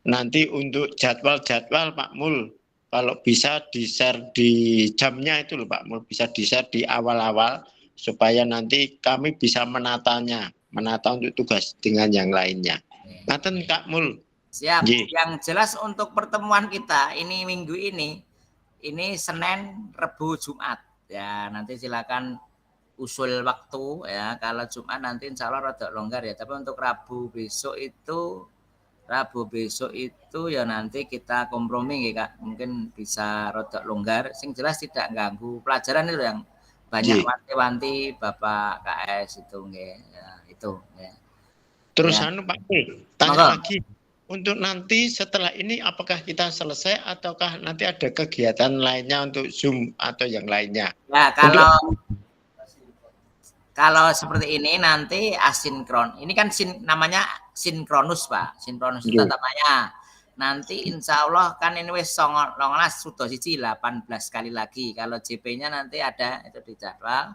nanti untuk jadwal Pak Mul, kalau bisa di-share di jamnya itu loh Pak Mul, bisa di-share di awal-awal supaya nanti kami bisa menata untuk tugas dengan yang lainnya. Ngaten Kak Mul. Siap. Yang jelas untuk pertemuan kita ini minggu ini Senin, Rebu, Jumat. Ya, nanti silakan usul waktu ya. Kalau Jumat nanti insya Allah rada longgar ya. Tapi untuk Rabu besok itu ya nanti kita kompromi ya Kak. Mungkin bisa rada longgar. Sing jelas tidak ganggu pelajaran itu yang banyak wanti-wanti Bapak KS itu nggih. Ya, itu ya. Terus Pak Mul, tanya lagi. Untuk nanti setelah ini apakah kita selesai ataukah nanti ada kegiatan lainnya untuk Zoom atau yang lainnya? Ya, kalau seperti ini nanti asinkron. Ini kan namanya sinkronus, Pak. Sinkronus itu namanya. Nanti insya Allah kan ini wis 19 sudah 18 kali lagi. Kalau JP-nya nanti ada itu di jadwal.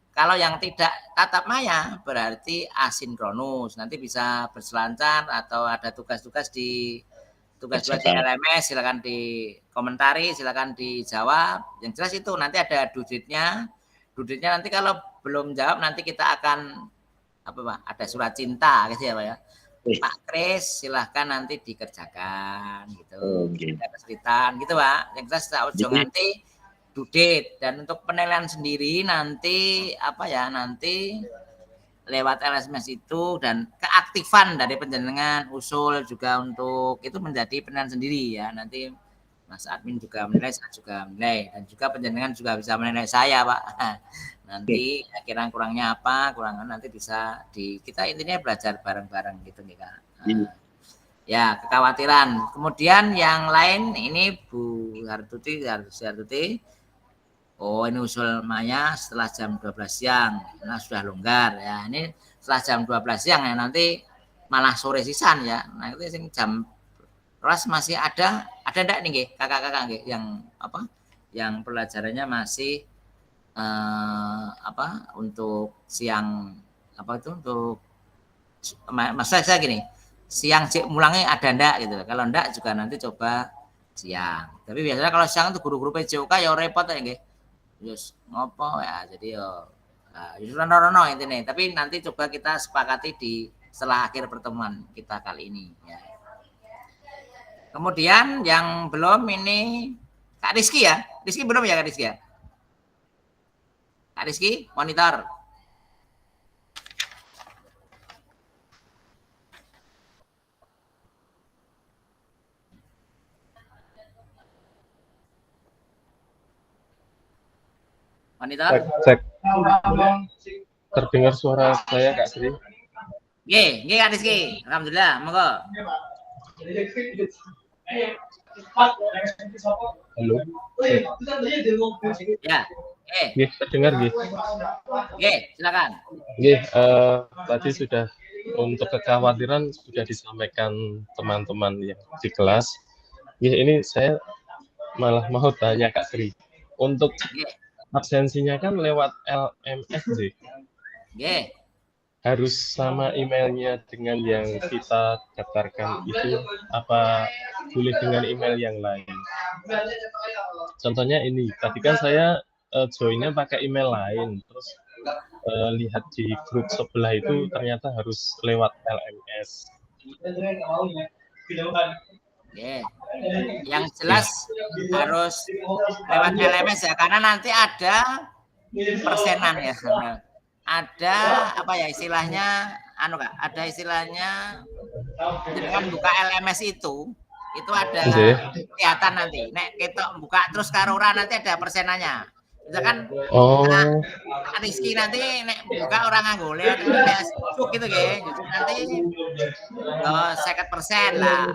Kalau yang tidak tatap maya berarti asinkronus. Nanti bisa berselancar atau ada tugas-tugas di LMS, silakan dikomentari, silakan dijawab. Yang jelas itu nanti ada duditnya. Duditnya nanti kalau belum jawab nanti kita akan ada surat cinta gitu ya Pak ya. Pak Kris silahkan nanti dikerjakan gitu. Ada kesulitan gitu Pak. Yang jelas ujung nanti dudit, dan untuk penilaian sendiri nanti nanti lewat LSMS itu, dan keaktifan dari penjenengan usul juga untuk itu menjadi penilaian sendiri ya. Nanti Mas admin juga menilai, saya juga menilai, dan juga penjenengan juga bisa menilai saya Pak. Nanti kira-kira kurangnya apa, kurangan nanti bisa kita intinya belajar bareng-bareng gitu nih Kak. Ya, kekhawatiran. Kemudian yang lain ini Bu Hartuti. Oh, ini usul Maya setelah jam 12 siang. Nah, sudah longgar ya. Ini setelah jam 12 siang ya, nanti malah sore sisan ya. Nah, itu jam kelas masih ada enggak nih kakak-kakak yang pelajarannya masih untuk siang untuk maksud saya gini, siang mulangnya ada enggak gitu. Kalau enggak juga nanti coba siang. Tapi biasanya kalau siang itu guru-guru PJOK ya repot ya nggih. Terus ngopo ya, jadi yo rono intinya. Tapi nanti coba kita sepakati di setelah akhir pertemuan kita kali ini ya. Kemudian yang belum ini Kak Rizky ya. Rizky belum ya Kak Rizky ya? Kak Rizky, monitor. Monitor. Cek. Terdengar suara saya Kak Sri? Nggih Kak Rizky. Alhamdulillah, monggo. Halo. Ya. Nggih, terdengar nggih. Nggih, silakan. Nggih, tadi sudah untuk kekhawatiran sudah disampaikan teman-teman yang di kelas. Nggih, ini saya malah mau tanya Kak Sri. Untuk absensinya kan lewat LMS sih. Nggih. Harus sama emailnya dengan yang kita daftarkan itu apa boleh dengan email yang lain? Contohnya ini, tadi kan saya joinnya pakai email lain, terus lihat di grup sebelah itu ternyata harus lewat LMS. Yeah. Yang jelas harus lewat LMS ya, karena nanti ada persenan ya. Ada apa ya istilahnya, ada istilahnya dengan buka LMS itu ada kelihatan nanti. Nek kita buka terus karura nanti ada persenannya. Itu kan Rizky nanti nek buka orang nganggo lihat Facebook gitu ya. Nanti 50% lah.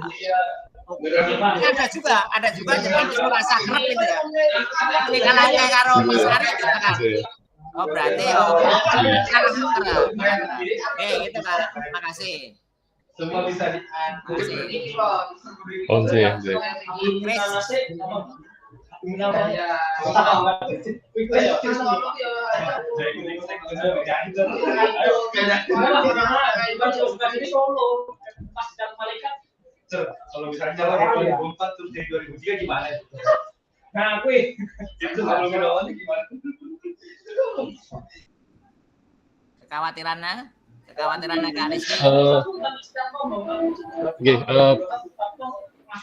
Ada juga yang merasa kerap itu ya. Ini kalau kayak karo Mas Ari gitu kan. Oh berarti gitu Kak. Makasih. Semua bisa kalau misalnya dari 2004 terus dari 2003 gimana? Nah, aku itu kalau gimana? Kekhawatirannya Kak Rizky.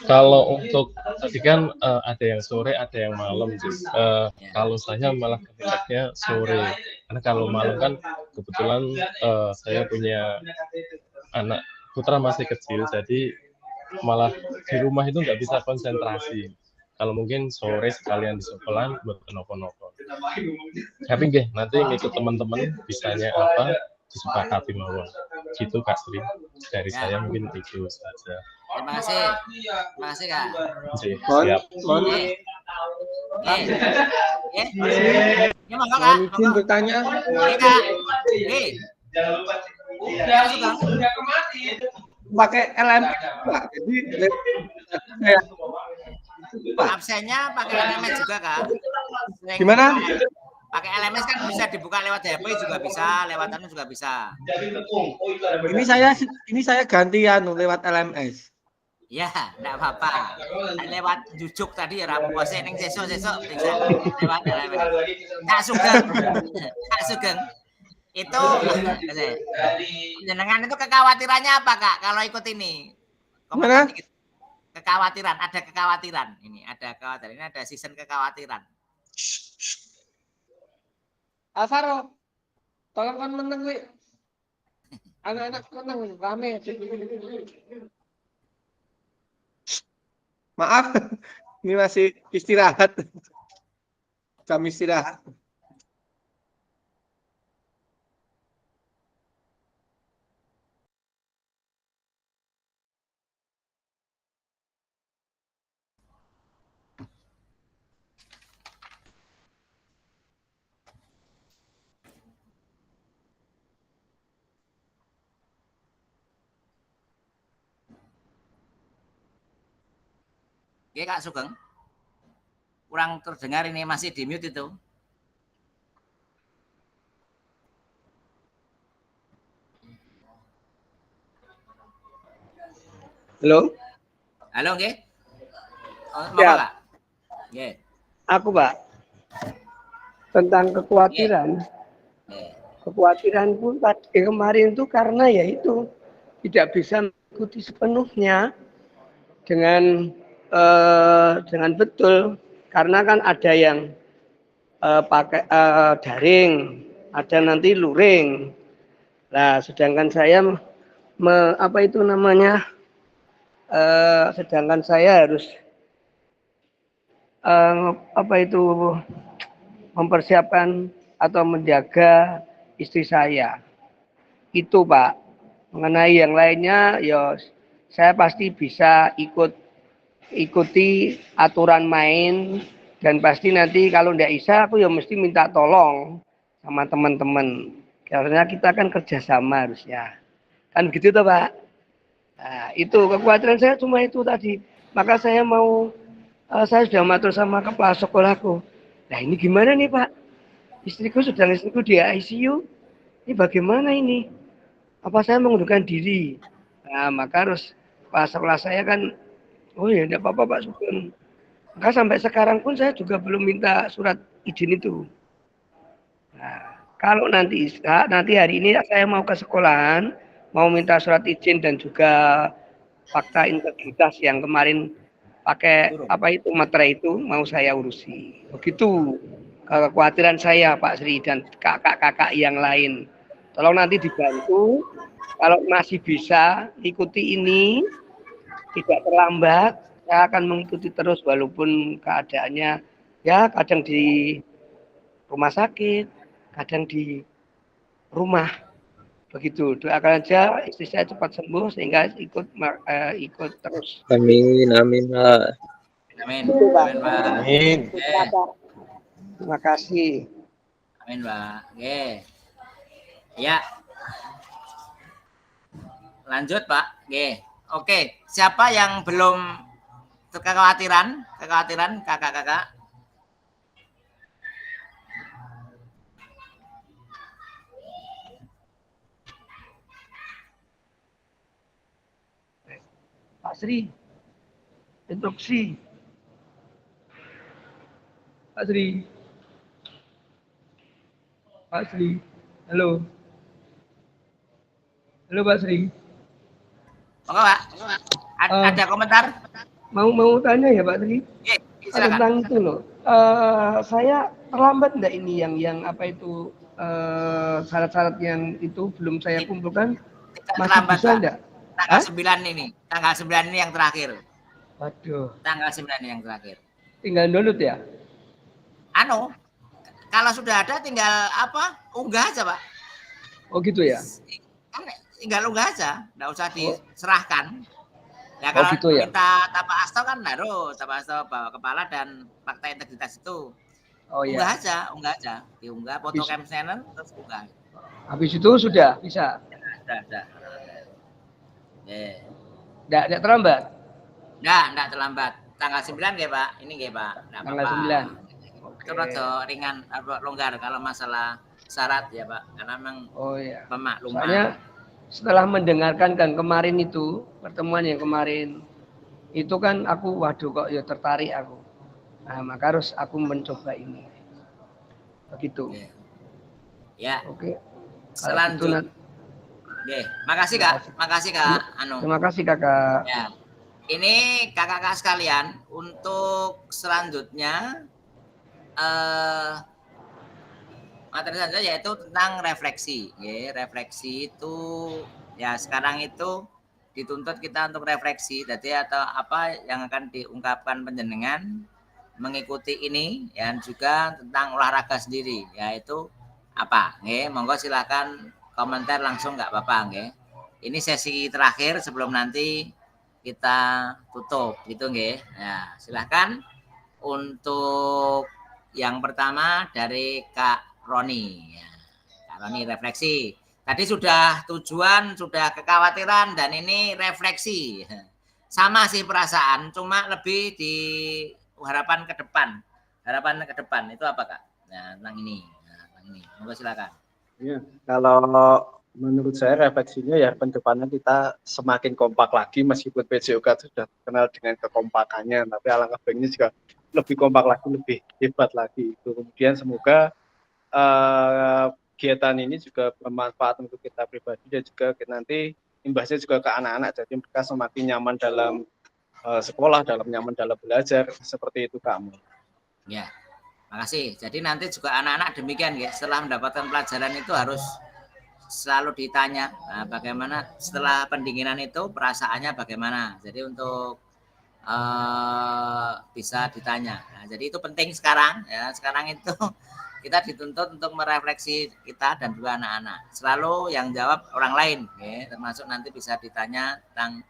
Kalau untuk tadi kan ada yang sore, ada yang malam. Kalau saya malah kehendaknya sore, karena kalau malam kan kebetulan saya punya anak putra masih kecil, jadi malah di rumah itu nggak bisa konsentrasi. Kalau mungkin sore sekalian di sekolah buat nopo-nopo. Tapi nanti ngikut teman-teman bisanya apa disepakati mawon. Gitu Kak Sri. Dari saya mungkin itu saja. Terima kasih Kak. Siap. Mohon izin bertanya. Jangan lupa pakai LMS Pak. Jadi absennya pakai LMS juga Kak. Gimana? Pakai LMS kan bisa dibuka lewat HP juga bisa, lewat anu juga bisa. Ini saya gantian lewat LMS. Ya, enggak apa-apa. Lewat jujuk tadi ya rabu puasa ning sesuk-sesuk bisa lewat LMS. Kak Sugeng. Itu jenengan itu kekhawatirannya apa Kak kalau ikut ini? Mana? Kekhawatiran, ada kekhawatiran. Ini ada kekhawatiran, ini ada season kekhawatiran. Alvaro, tolong kan meneng wi. Anak-anak meneng rame. Maaf, ini masih istirahat. Jam istirahat. Oke Kak Sugeng, kurang terdengar ini masih di mute itu. Halo? Halo nggih? Mau Ya, Kak? Nggih. aku Pak, tentang kekhawatiran. Kekhawatiran pun tadi kemarin itu karena ya itu tidak bisa mengikuti sepenuhnya dengan betul, karena kan ada yang pakai daring, ada nanti luring. Nah, sedangkan saya sedangkan saya harus mempersiapkan atau menjaga istri saya. Itu Pak. Mengenai yang lainnya, ya saya pasti bisa ikuti aturan main, dan pasti nanti kalau tidak bisa aku ya mesti minta tolong sama teman-teman. Karena kita kan kerjasama harusnya. Kan begitu toh Pak? Nah, itu kekhawatiran saya cuma itu tadi. Maka saya sudah matur sama kepala sekolahku. Nah ini gimana nih Pak? Istriku di ICU. Ini bagaimana ini? Apa saya mengundurkan diri? Nah, maka harus kepala sekolah saya kan, oh ya tidak apa-apa Pak Sugeng. Maka sampai sekarang pun saya juga belum minta surat izin itu. Nah, kalau nanti hari ini saya mau ke sekolahan, mau minta surat izin dan juga fakta integritas yang kemarin pakai materai itu mau saya urusi. Begitu kekhawatiran saya Pak Sri dan kakak-kakak yang lain. Tolong nanti dibantu, kalau masih bisa ikuti ini, tidak terlambat, saya akan mengikuti terus walaupun keadaannya ya kadang di rumah sakit, kadang di rumah. Begitu, doakan aja istri saya cepat sembuh sehingga ikut terus. Amin, amin Pak. Amin. Itu, Pak. Amin, Pak. Amin. Terima kasih. Amin, Pak. Oke. Ya. Lanjut, Pak. Oke. Oke, siapa yang belum kekhawatiran kakak-kakak? Pak Sri, instruksi. Pak Sri. Pak Sri, halo. Halo Pak Sri. Oke, Pak. Ada komentar? Mau tanya ya Pak Sri? Silakan. Tentang itu loh. Saya terlambat enggak ini yang apa itu syarat-syarat yang itu belum saya kumpulkan? Masih Terlambat, bisa Pak. enggak? Tanggal 9 ini. Tanggal 9 ini yang terakhir. Waduh. Tanggal 9 ini yang terakhir. Tinggal download ya? Kalau sudah ada tinggal unggah aja Pak. Oh gitu ya? Kan tinggal unggah aja, nggak usah diserahkan. Ya kalau gitu ya? minta tapa asto kan harus tapa asto bawa kepala dan fakta integritas itu. Oh Unggah iya. aja, diunggah foto cam channel terus unggah. Habis itu sudah bisa? Sudah. Enggak terlambat? Enggak terlambat. Tanggal 9 ya Pak. Ini ya Pak. Tanggal 9. Itu rada ringan longgar kalau masalah syarat ya Pak. Karena memang pemakluman. Soalnya setelah mendengarkan kan kemarin itu pertemuan yang kemarin itu kan aku waduh kok ya tertarik aku. Nah, maka harus aku mencoba ini. Begitu. Ya. Oke. Selanjutnya. Oke, makasih Kak. Makasih Kak Terima kasih Kakak. Ya. Ini kakak-kakak sekalian, untuk selanjutnya materi saja yaitu tentang refleksi. Refleksi itu ya sekarang itu dituntut kita untuk refleksi. Jadi atau apa yang akan diungkapkan panjenengan mengikuti ini dan juga tentang olahraga sendiri, yaitu apa? Monggo silakan komentar langsung nggak apa-apa. Ini sesi terakhir sebelum nanti kita tutup gitu nggih. Ya, silahkan untuk yang pertama dari Kak Roni. Ya, Kak Roni refleksi. Tadi sudah tujuan, sudah kekhawatiran dan ini refleksi. Sama sih perasaan, cuma lebih di harapan ke depan. Harapan ke depan itu apa Kak? Nah, tentang ini. Monggo silakan. Ya, kalau menurut saya refleksinya ya pendepannya kita semakin kompak lagi, meskipun PJOK sudah terkenal dengan kekompakannya, tapi alangkah baiknya juga lebih kompak lagi, lebih hebat lagi. Itu kemudian semoga kegiatan ini juga bermanfaat untuk kita pribadi dan juga nanti imbasnya juga ke anak-anak, jadi mereka semakin nyaman dalam sekolah, dalam nyaman dalam belajar, seperti itu kamu. Ya, makasih. Jadi nanti juga anak-anak demikian ya, setelah mendapatkan pelajaran itu harus selalu ditanya bagaimana setelah pendinginan itu perasaannya bagaimana. Jadi untuk bisa ditanya. Nah, jadi itu penting sekarang ya. Sekarang itu kita dituntut untuk merefleksi kita dan juga anak-anak. Selalu yang jawab orang lain, ya, termasuk nanti bisa ditanya tentang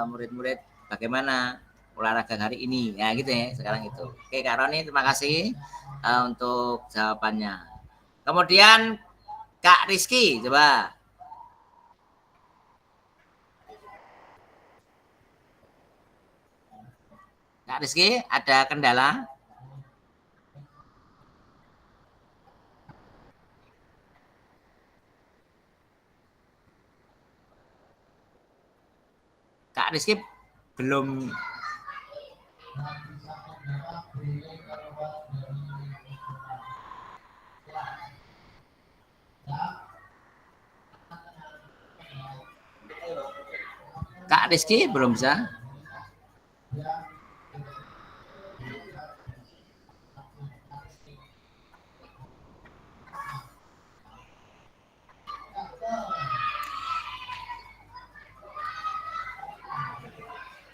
murid-murid bagaimana olahraga hari ini, ya gitu ya. Sekarang itu. Oke, Kak Roni, terima kasih untuk jawabannya. Kemudian Kak Rizky, coba. Kak Rizky, ada kendala? Kak Rizky belum. Kak Rizky belum bisa.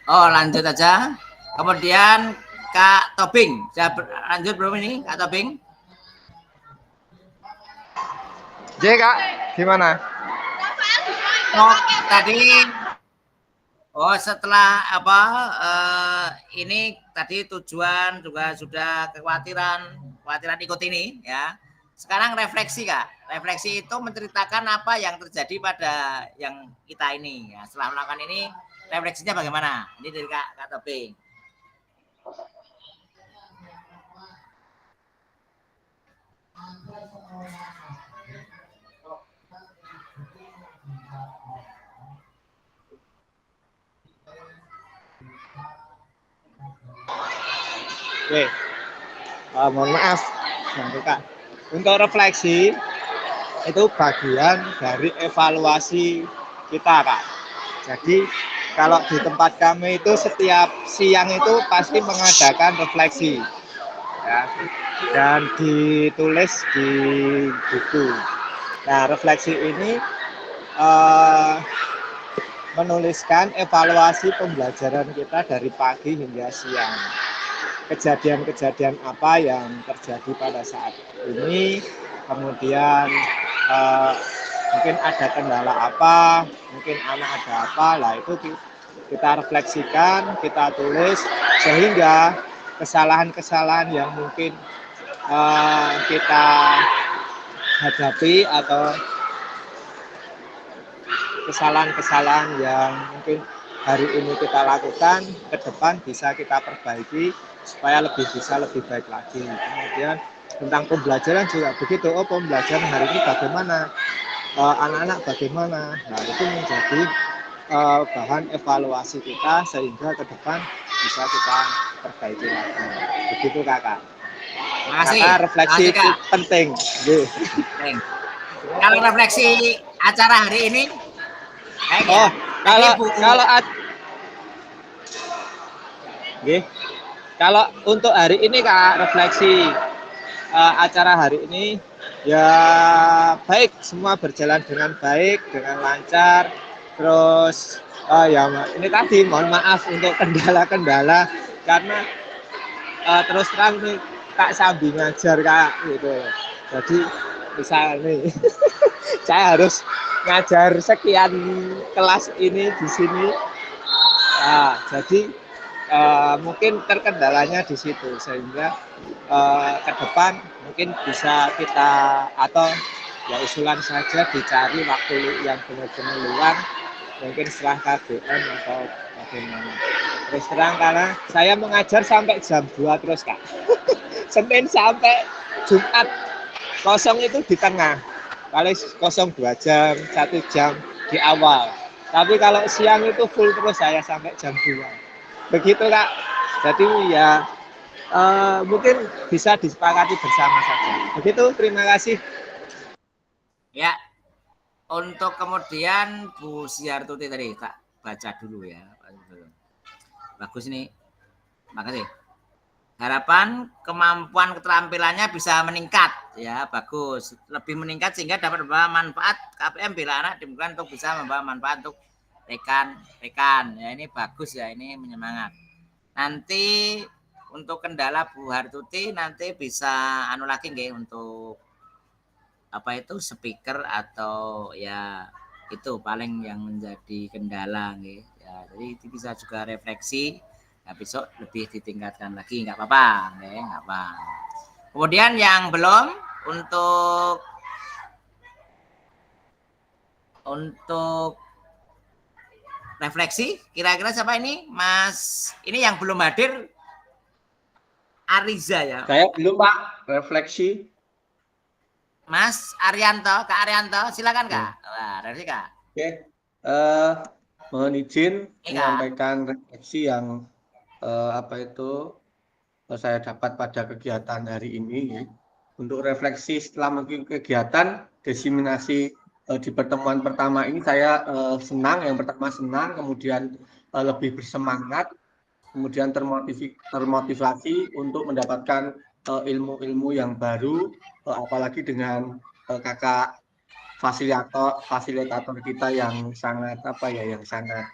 Oh, lanjut aja. Kemudian Kak Tobing, saya lanjut belum ini Kak Tobing? J Kak, gimana? Oh, tadi setelah apa ini tadi tujuan juga sudah kekhawatiran ikut ini ya. Sekarang refleksi Kak. Refleksi itu menceritakan apa yang terjadi pada yang kita ini ya. Setelah melakukan ini refleksinya bagaimana? Ini dari Kak Tobing. Oke, mohon maaf, Kak. Untuk refleksi itu bagian dari evaluasi kita, Kak. Jadi kalau di tempat kami itu setiap siang itu pasti mengadakan refleksi, ya, dan ditulis di buku. Nah, refleksi ini menuliskan evaluasi pembelajaran kita dari pagi hingga siang. Kejadian-kejadian apa yang terjadi pada saat ini, kemudian mungkin ada kendala apa, mungkin anak ada apa, lah itu kita refleksikan, kita tulis, sehingga kesalahan-kesalahan yang mungkin kita hadapi atau kesalahan-kesalahan yang mungkin hari ini kita lakukan, ke depan bisa kita perbaiki supaya bisa lebih baik lagi. Kemudian tentang pembelajaran juga begitu. Oh, pembelajaran hari ini bagaimana? Anak-anak bagaimana? Nah, itu menjadi bahan evaluasi kita sehingga ke depan bisa kita perbaiki lagi. Begitu Kakak. Makasih. Karena refleksi itu penting. Kalau refleksi acara hari ini, kalau untuk hari ini Kak, refleksi acara hari ini ya baik, semua berjalan dengan baik, dengan lancar. Terus ya ini tadi mohon maaf untuk kendala-kendala karena terus terang nih Kak sambil ngajar Kak gitu. Jadi misal nih saya harus ngajar sekian kelas ini di sini. Nah, jadi mungkin terkendalanya di situ sehingga ke depan mungkin bisa kita atau ya usulan saja dicari waktu yang benar-benar luang, mungkin setelah KBM atau bagaimana. Terus terang karena saya mengajar sampai jam 2 terus Kak. Senin sampai Jumat kosong itu di tengah. paling kosong 2 jam, 1 jam di awal. Tapi kalau siang itu full terus saya sampai jam 2. Begitu Kak. Jadi ya mungkin bisa disepakati bersama saja. Begitu, terima kasih. Ya, untuk kemudian Bu Siartuti tadi tak baca dulu ya. Bagus nih, makasih. Harapan kemampuan keterampilannya bisa meningkat ya, bagus, lebih meningkat sehingga dapat membawa manfaat KPM bila anak dimudahkan untuk bisa membawa manfaat untuk rekan-rekan ya, ini bagus ya, ini menyemangat. Nanti untuk kendala Bu Hartuti nanti bisa anu lagi nggih untuk apa itu speaker atau ya itu paling yang menjadi kendala nggih ya, jadi itu bisa juga refleksi ya, besok lebih ditingkatkan lagi, nggak apa-apa nggih, nggak apa. Kemudian yang belum untuk refleksi kira-kira siapa ini Mas, ini yang belum hadir Ariza ya. Saya belum Pak, refleksi. Mas Arianto, Kak Arianto, silakan Kak. Wah, refleksi Kak. Oke, mohon izin menyampaikan refleksi yang saya dapat pada kegiatan hari ini. Untuk refleksi setelah mengikuti kegiatan diseminasi di pertemuan pertama ini saya senang. Yang pertama senang, kemudian lebih bersemangat, kemudian termotivasi untuk mendapatkan ilmu-ilmu yang baru, apalagi dengan kakak fasilitator kita yang sangat sangat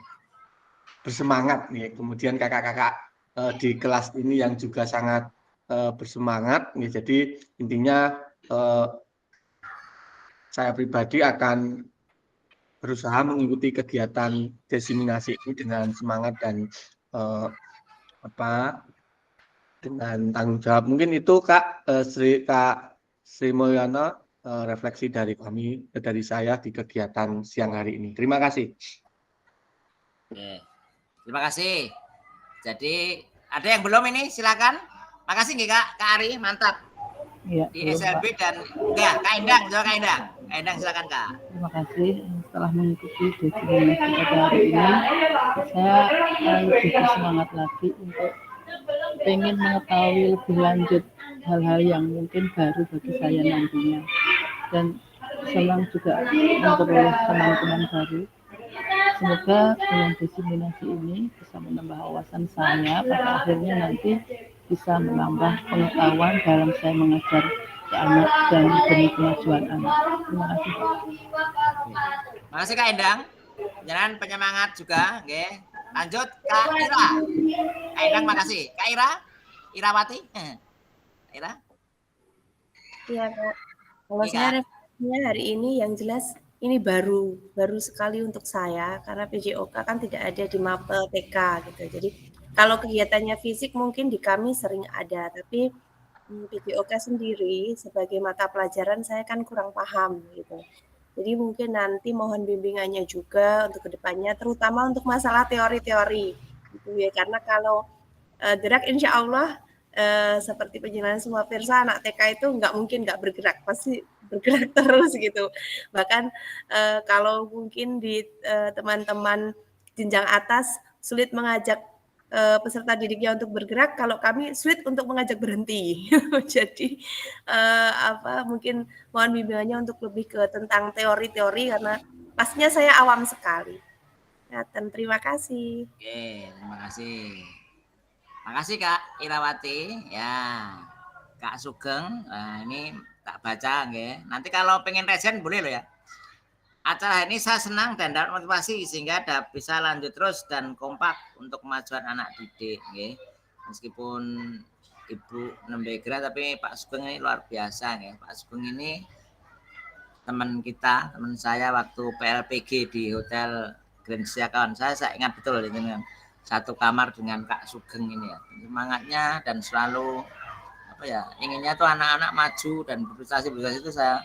bersemangat nih. Kemudian kakak-kakak di kelas ini yang juga sangat bersemangat nih. Jadi intinya saya pribadi akan berusaha mengikuti kegiatan diseminasi ini dengan semangat dan dengan tanggung jawab. Mungkin itu Kak Sri Mulyana refleksi dari saya di kegiatan siang hari ini. Terima kasih. Oke. Terima kasih. Jadi ada yang belum ini silakan. Makasih nggih Kak Ari, mantap. Ya, di SLB dan ya Kak Endang, coba Kak Endang. Kak Endang silakan Kak. Terima kasih setelah mengikuti diseminasi pada hari ini, saya lebih bersemangat lagi untuk ingin mengetahui lebih lanjut hal-hal yang mungkin baru bagi saya nantinya, dan senang juga memperoleh teman-teman baru. Semoga dengan diseminasi ini bisa menambah wawasan saya, pada akhirnya nanti bisa menambah pengetahuan dalam saya mengajar ke anak dan demi kemajuan anak. Terima kasih. Terima kasih Kak Endang. Jangan penyemangat juga, nggih. Lanjut Kak Ira. Kak Endang makasih. Kak Ira, Irawati. Ira. Iya Kak. Kalau saya refleksinya hari ini yang jelas ini baru sekali untuk saya karena PJOK kan tidak ada di mapel TK gitu. Jadi kalau kegiatannya fisik mungkin di kami sering ada, tapi PJOK sendiri sebagai mata pelajaran saya kan kurang paham gitu. Jadi mungkin nanti mohon bimbingannya juga untuk kedepannya, terutama untuk masalah teori-teori gitu ya. Karena kalau gerak insya Allah seperti penjelasan semua Firsa, anak TK itu nggak mungkin nggak bergerak, pasti bergerak terus gitu. Bahkan kalau mungkin di teman-teman jenjang atas sulit mengajak peserta didiknya untuk bergerak, kalau kami sulit untuk mengajak berhenti. Jadi mungkin mohon bimbingannya untuk lebih ke tentang teori-teori karena pastinya saya awam sekali. Nah, terima kasih. Oke, terima kasih. Makasih Kak Irawati. Ya, Kak Sugeng. Nah, ini tak baca nggih. Nanti kalau pengen resen boleh loh ya. Acara ini saya senang dan dapat motivasi sehingga bisa lanjut terus dan kompak untuk kemajuan anak didik nggih. Meskipun Ibu Nembegra tapi Pak Sugeng ini luar biasa nggih. Pak Sugeng ini teman kita, teman saya waktu PLPG di Hotel Grand Siakawan. Saya ingat betul dengan satu kamar dengan Kak Sugeng ini ya. Semangatnya dan selalu inginnya tuh anak-anak maju dan berprestasi itu saya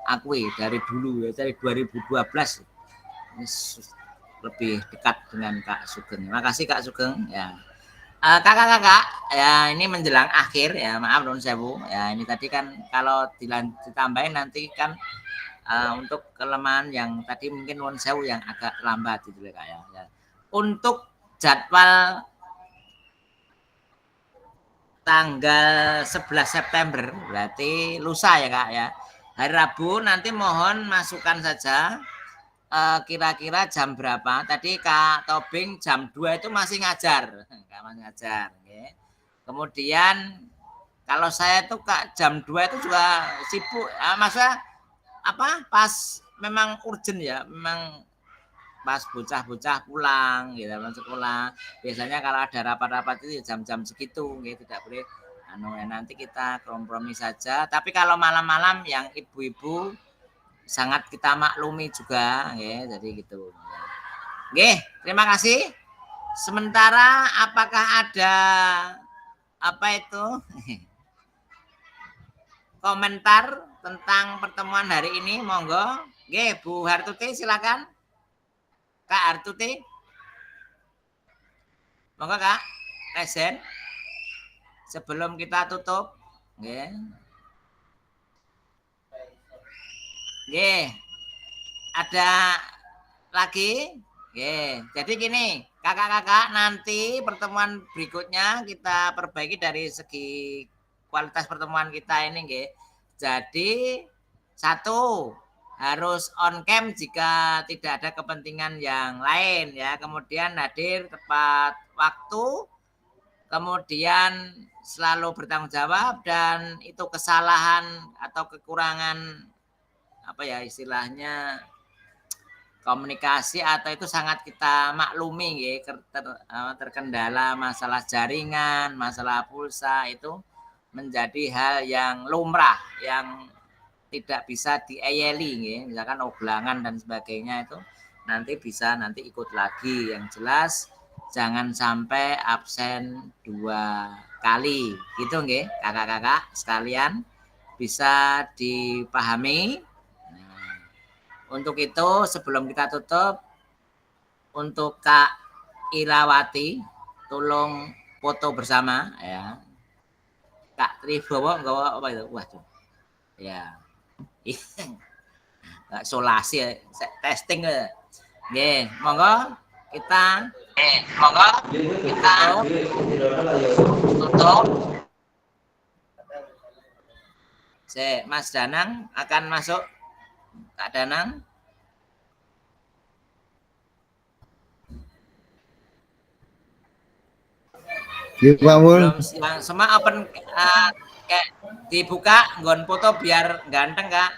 akui dari dulu ya, dari 2012 ini lebih dekat dengan Kak Sugeng. Terima kasih Kak Sugeng ya. Kakak-kakak ya, ini menjelang akhir ya, maaf nuwun sewu ya, ini tadi kan kalau ditambahin nanti kan untuk kelemahan yang tadi mungkin nuwun sewu yang agak lambat gitu ya Kak ya. Untuk jadwal tanggal 11 September berarti lusa ya Kak ya. Hari Rabu nanti mohon masukkan saja kira-kira jam berapa. Tadi Kak Tobing jam 2 itu masih ngajar. Kak masih ngajar. Okay. Kemudian kalau saya tuh Kak jam 2 itu juga sibuk. Maksudnya apa? Pas memang urgent ya. Memang pas bocah-bocah pulang gitu sekolah. Biasanya kalau ada rapat-rapat itu jam-jam segitu gitu, tidak boleh nanti kita kompromi saja. Tapi kalau malam-malam yang ibu-ibu sangat kita maklumi juga ya, jadi gitu. Oke, terima kasih. Sementara apakah ada apa itu komentar tentang pertemuan hari ini? Monggo. Oke, Bu Hartuti silakan. Kak Hartuti. Monggo Kak. Present. Sebelum kita tutup. Oke. Oke. Ada lagi? Oke. Jadi gini, kakak-kakak nanti pertemuan berikutnya kita perbaiki dari segi kualitas pertemuan kita ini, nggih. Jadi satu harus on cam jika tidak ada kepentingan yang lain ya. Kemudian hadir tepat waktu. Kemudian selalu bertanggung jawab dan itu kesalahan atau kekurangan apa ya istilahnya komunikasi atau itu sangat kita maklumi ya, terkendala masalah jaringan, masalah pulsa itu menjadi hal yang lumrah yang tidak bisa dieyeli ya. Misalkan oblangan dan sebagainya itu nanti bisa ikut lagi. Yang jelas jangan sampai absen 2 kali gitu nggih kakak-kakak sekalian, bisa dipahami. Untuk itu sebelum kita tutup, untuk Kak Irawati tolong foto bersama ya. Kak Tribowo nggawa apa itu? Waduh. Ya. Solasi testing ya. Nggih, monggo kita tutup. Mas Danang akan masuk. Kak Danang. Semua open kayak dibuka nggon foto biar ganteng Kak.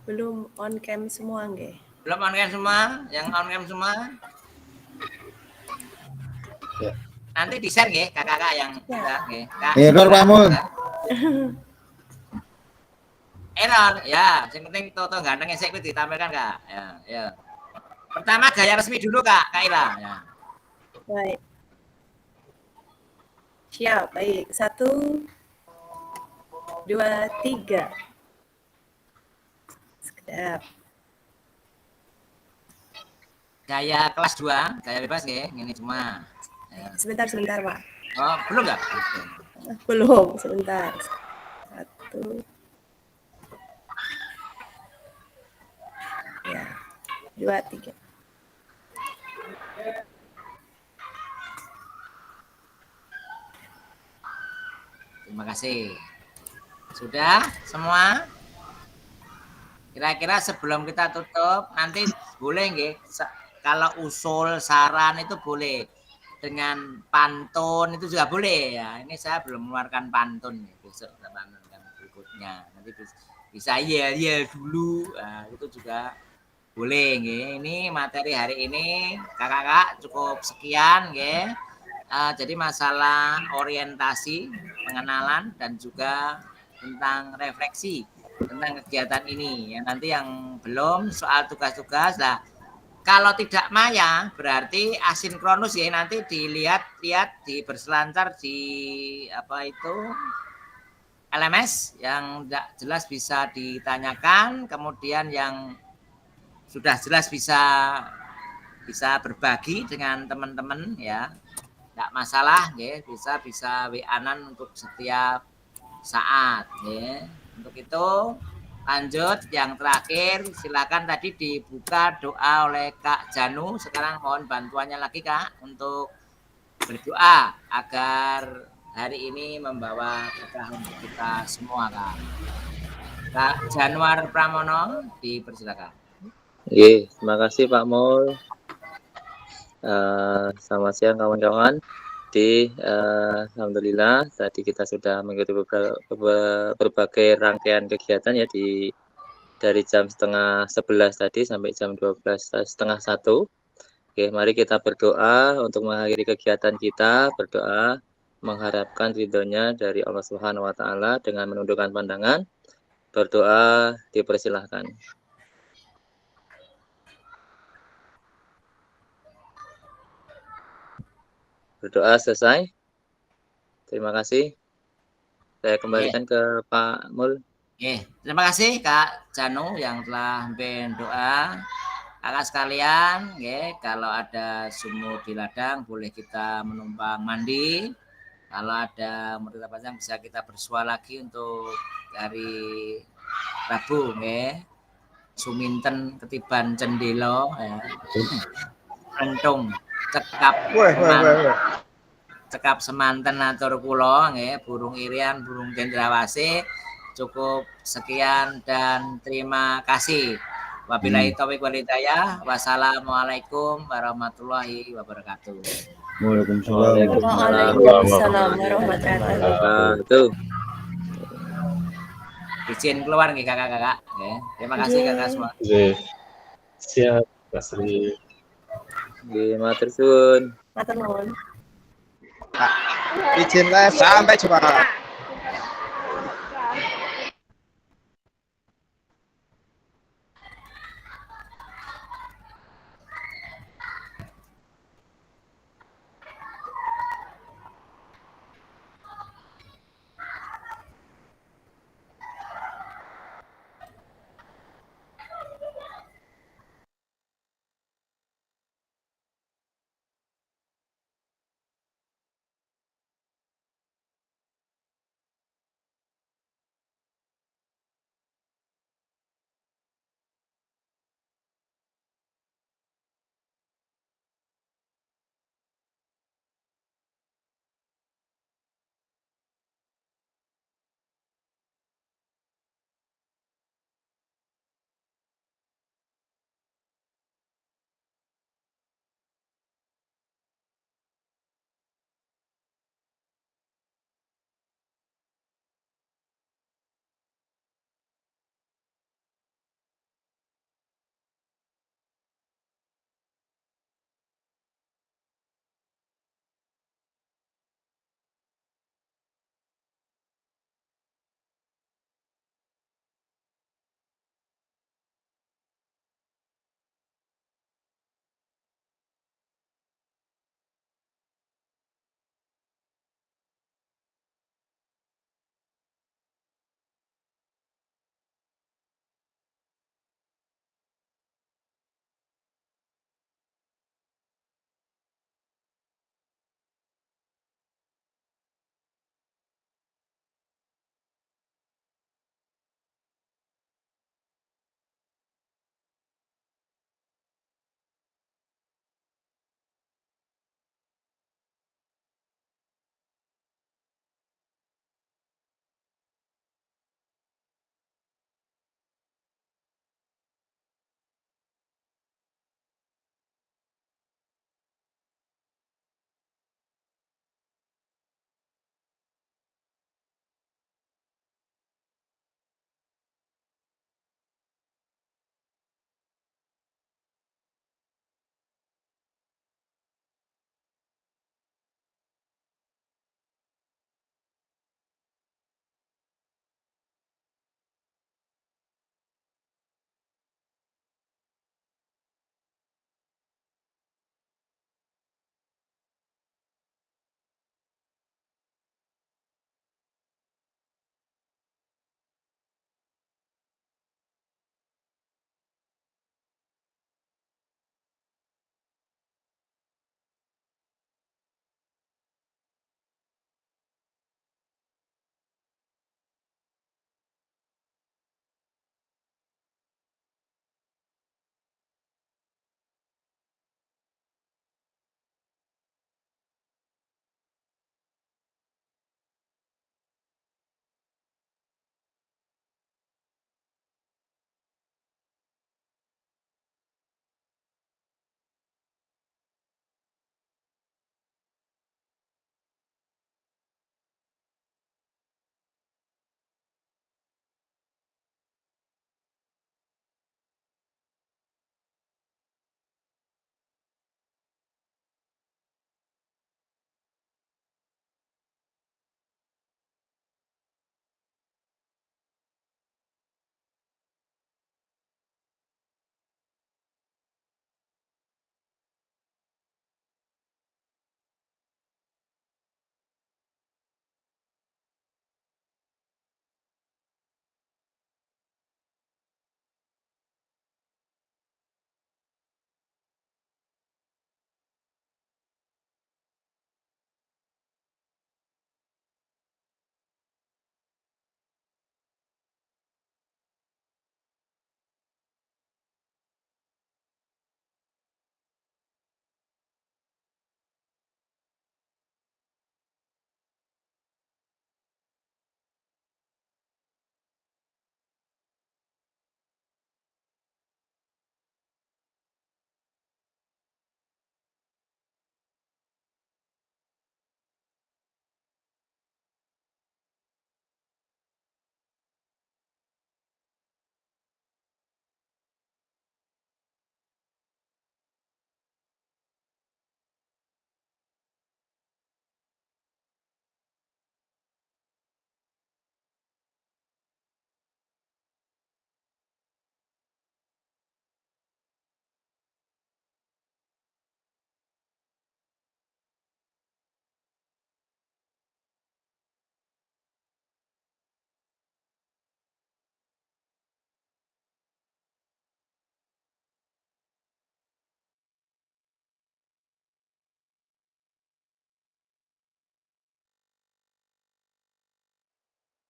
Belum on cam semua nggih. Belum on cam semua, yang on cam semua. Ya. Nanti di-share nggih kakak-kakak yang udah nggih. Error Pak Mul. Error ya, yang penting foto ganteng sik kuwi ditampilkan Kak. Ya. Pertama gaya resmi dulu Kak Ila ya. Baik. Siap, baik. 1, 2, 3. Sedap. Gaya kelas 2, gaya bebas nggih, ini cuma. Ya. Sebentar Pak. Oh, belum enggak? Belum, sebentar. 1. Ya. 2, 3. Terima kasih. Sudah semua? Kira-kira sebelum kita tutup, nanti boleh nggih kalau usul saran itu boleh. Dengan pantun itu juga boleh ya. Ini saya belum mengeluarkan pantun ya. Besok pantun yang berikutnya. Nanti bisa yel dulu. Nah, itu juga boleh nggih. Ini materi hari ini kakak-kakak cukup sekian nggih. Jadi masalah orientasi, pengenalan dan juga tentang refleksi tentang kegiatan ini. Yang nanti yang belum soal tugas-tugas lah. Kalau tidak maya berarti asinkronus ya, nanti dilihat berselancar di apa itu LMS yang tidak jelas bisa ditanyakan, kemudian yang sudah jelas bisa berbagi dengan teman-teman ya. Tidak masalah ya, bisa WA-an untuk setiap saat ya. Untuk itu Lanjut yang terakhir, silakan tadi dibuka doa oleh Kak Janu. Sekarang mohon bantuannya lagi Kak untuk berdoa agar hari ini membawa berkah untuk kita semua Kak. Kak Januar Pramono dipersilakan. Oke, terima kasih Pak Mul. Selamat siang kawan-kawan. Alhamdulillah tadi kita sudah mengikuti berbagai rangkaian kegiatan ya dari jam 10:30 tadi sampai jam 12:30. Oke, mari kita berdoa untuk mengakhiri kegiatan kita, berdoa mengharapkan ridhonya dari Allah Subhanahu wa taala dengan menundukkan pandangan. Berdoa dipersilahkan. Berdoa selesai. Terima kasih. Saya kembalikan ke Pak Mul. Terima kasih Kak Janu yang telah memimpin doa. Kakak sekalian, kalau ada sumur di ladang boleh kita menumpang mandi. Kalau ada murid panjang bisa kita bersua lagi untuk hari Rabu, Suminten ketiban cendelo, rentung cekap semanten atur kula nggih, burung irian, burung cendrawasih. Cukup sekian dan terima kasih. Wabillahi taufiq wal hidayah. Wassalamualaikum warahmatullahi wabarakatuh. Waalaikumsalam warahmatullahi wabarakatuh. Izin keluar nih kakak-kakak. Terima kasih kakak semua. Siap, Kasri. Matur suwun. Matur nuwun. Izin les, sampai jumpa.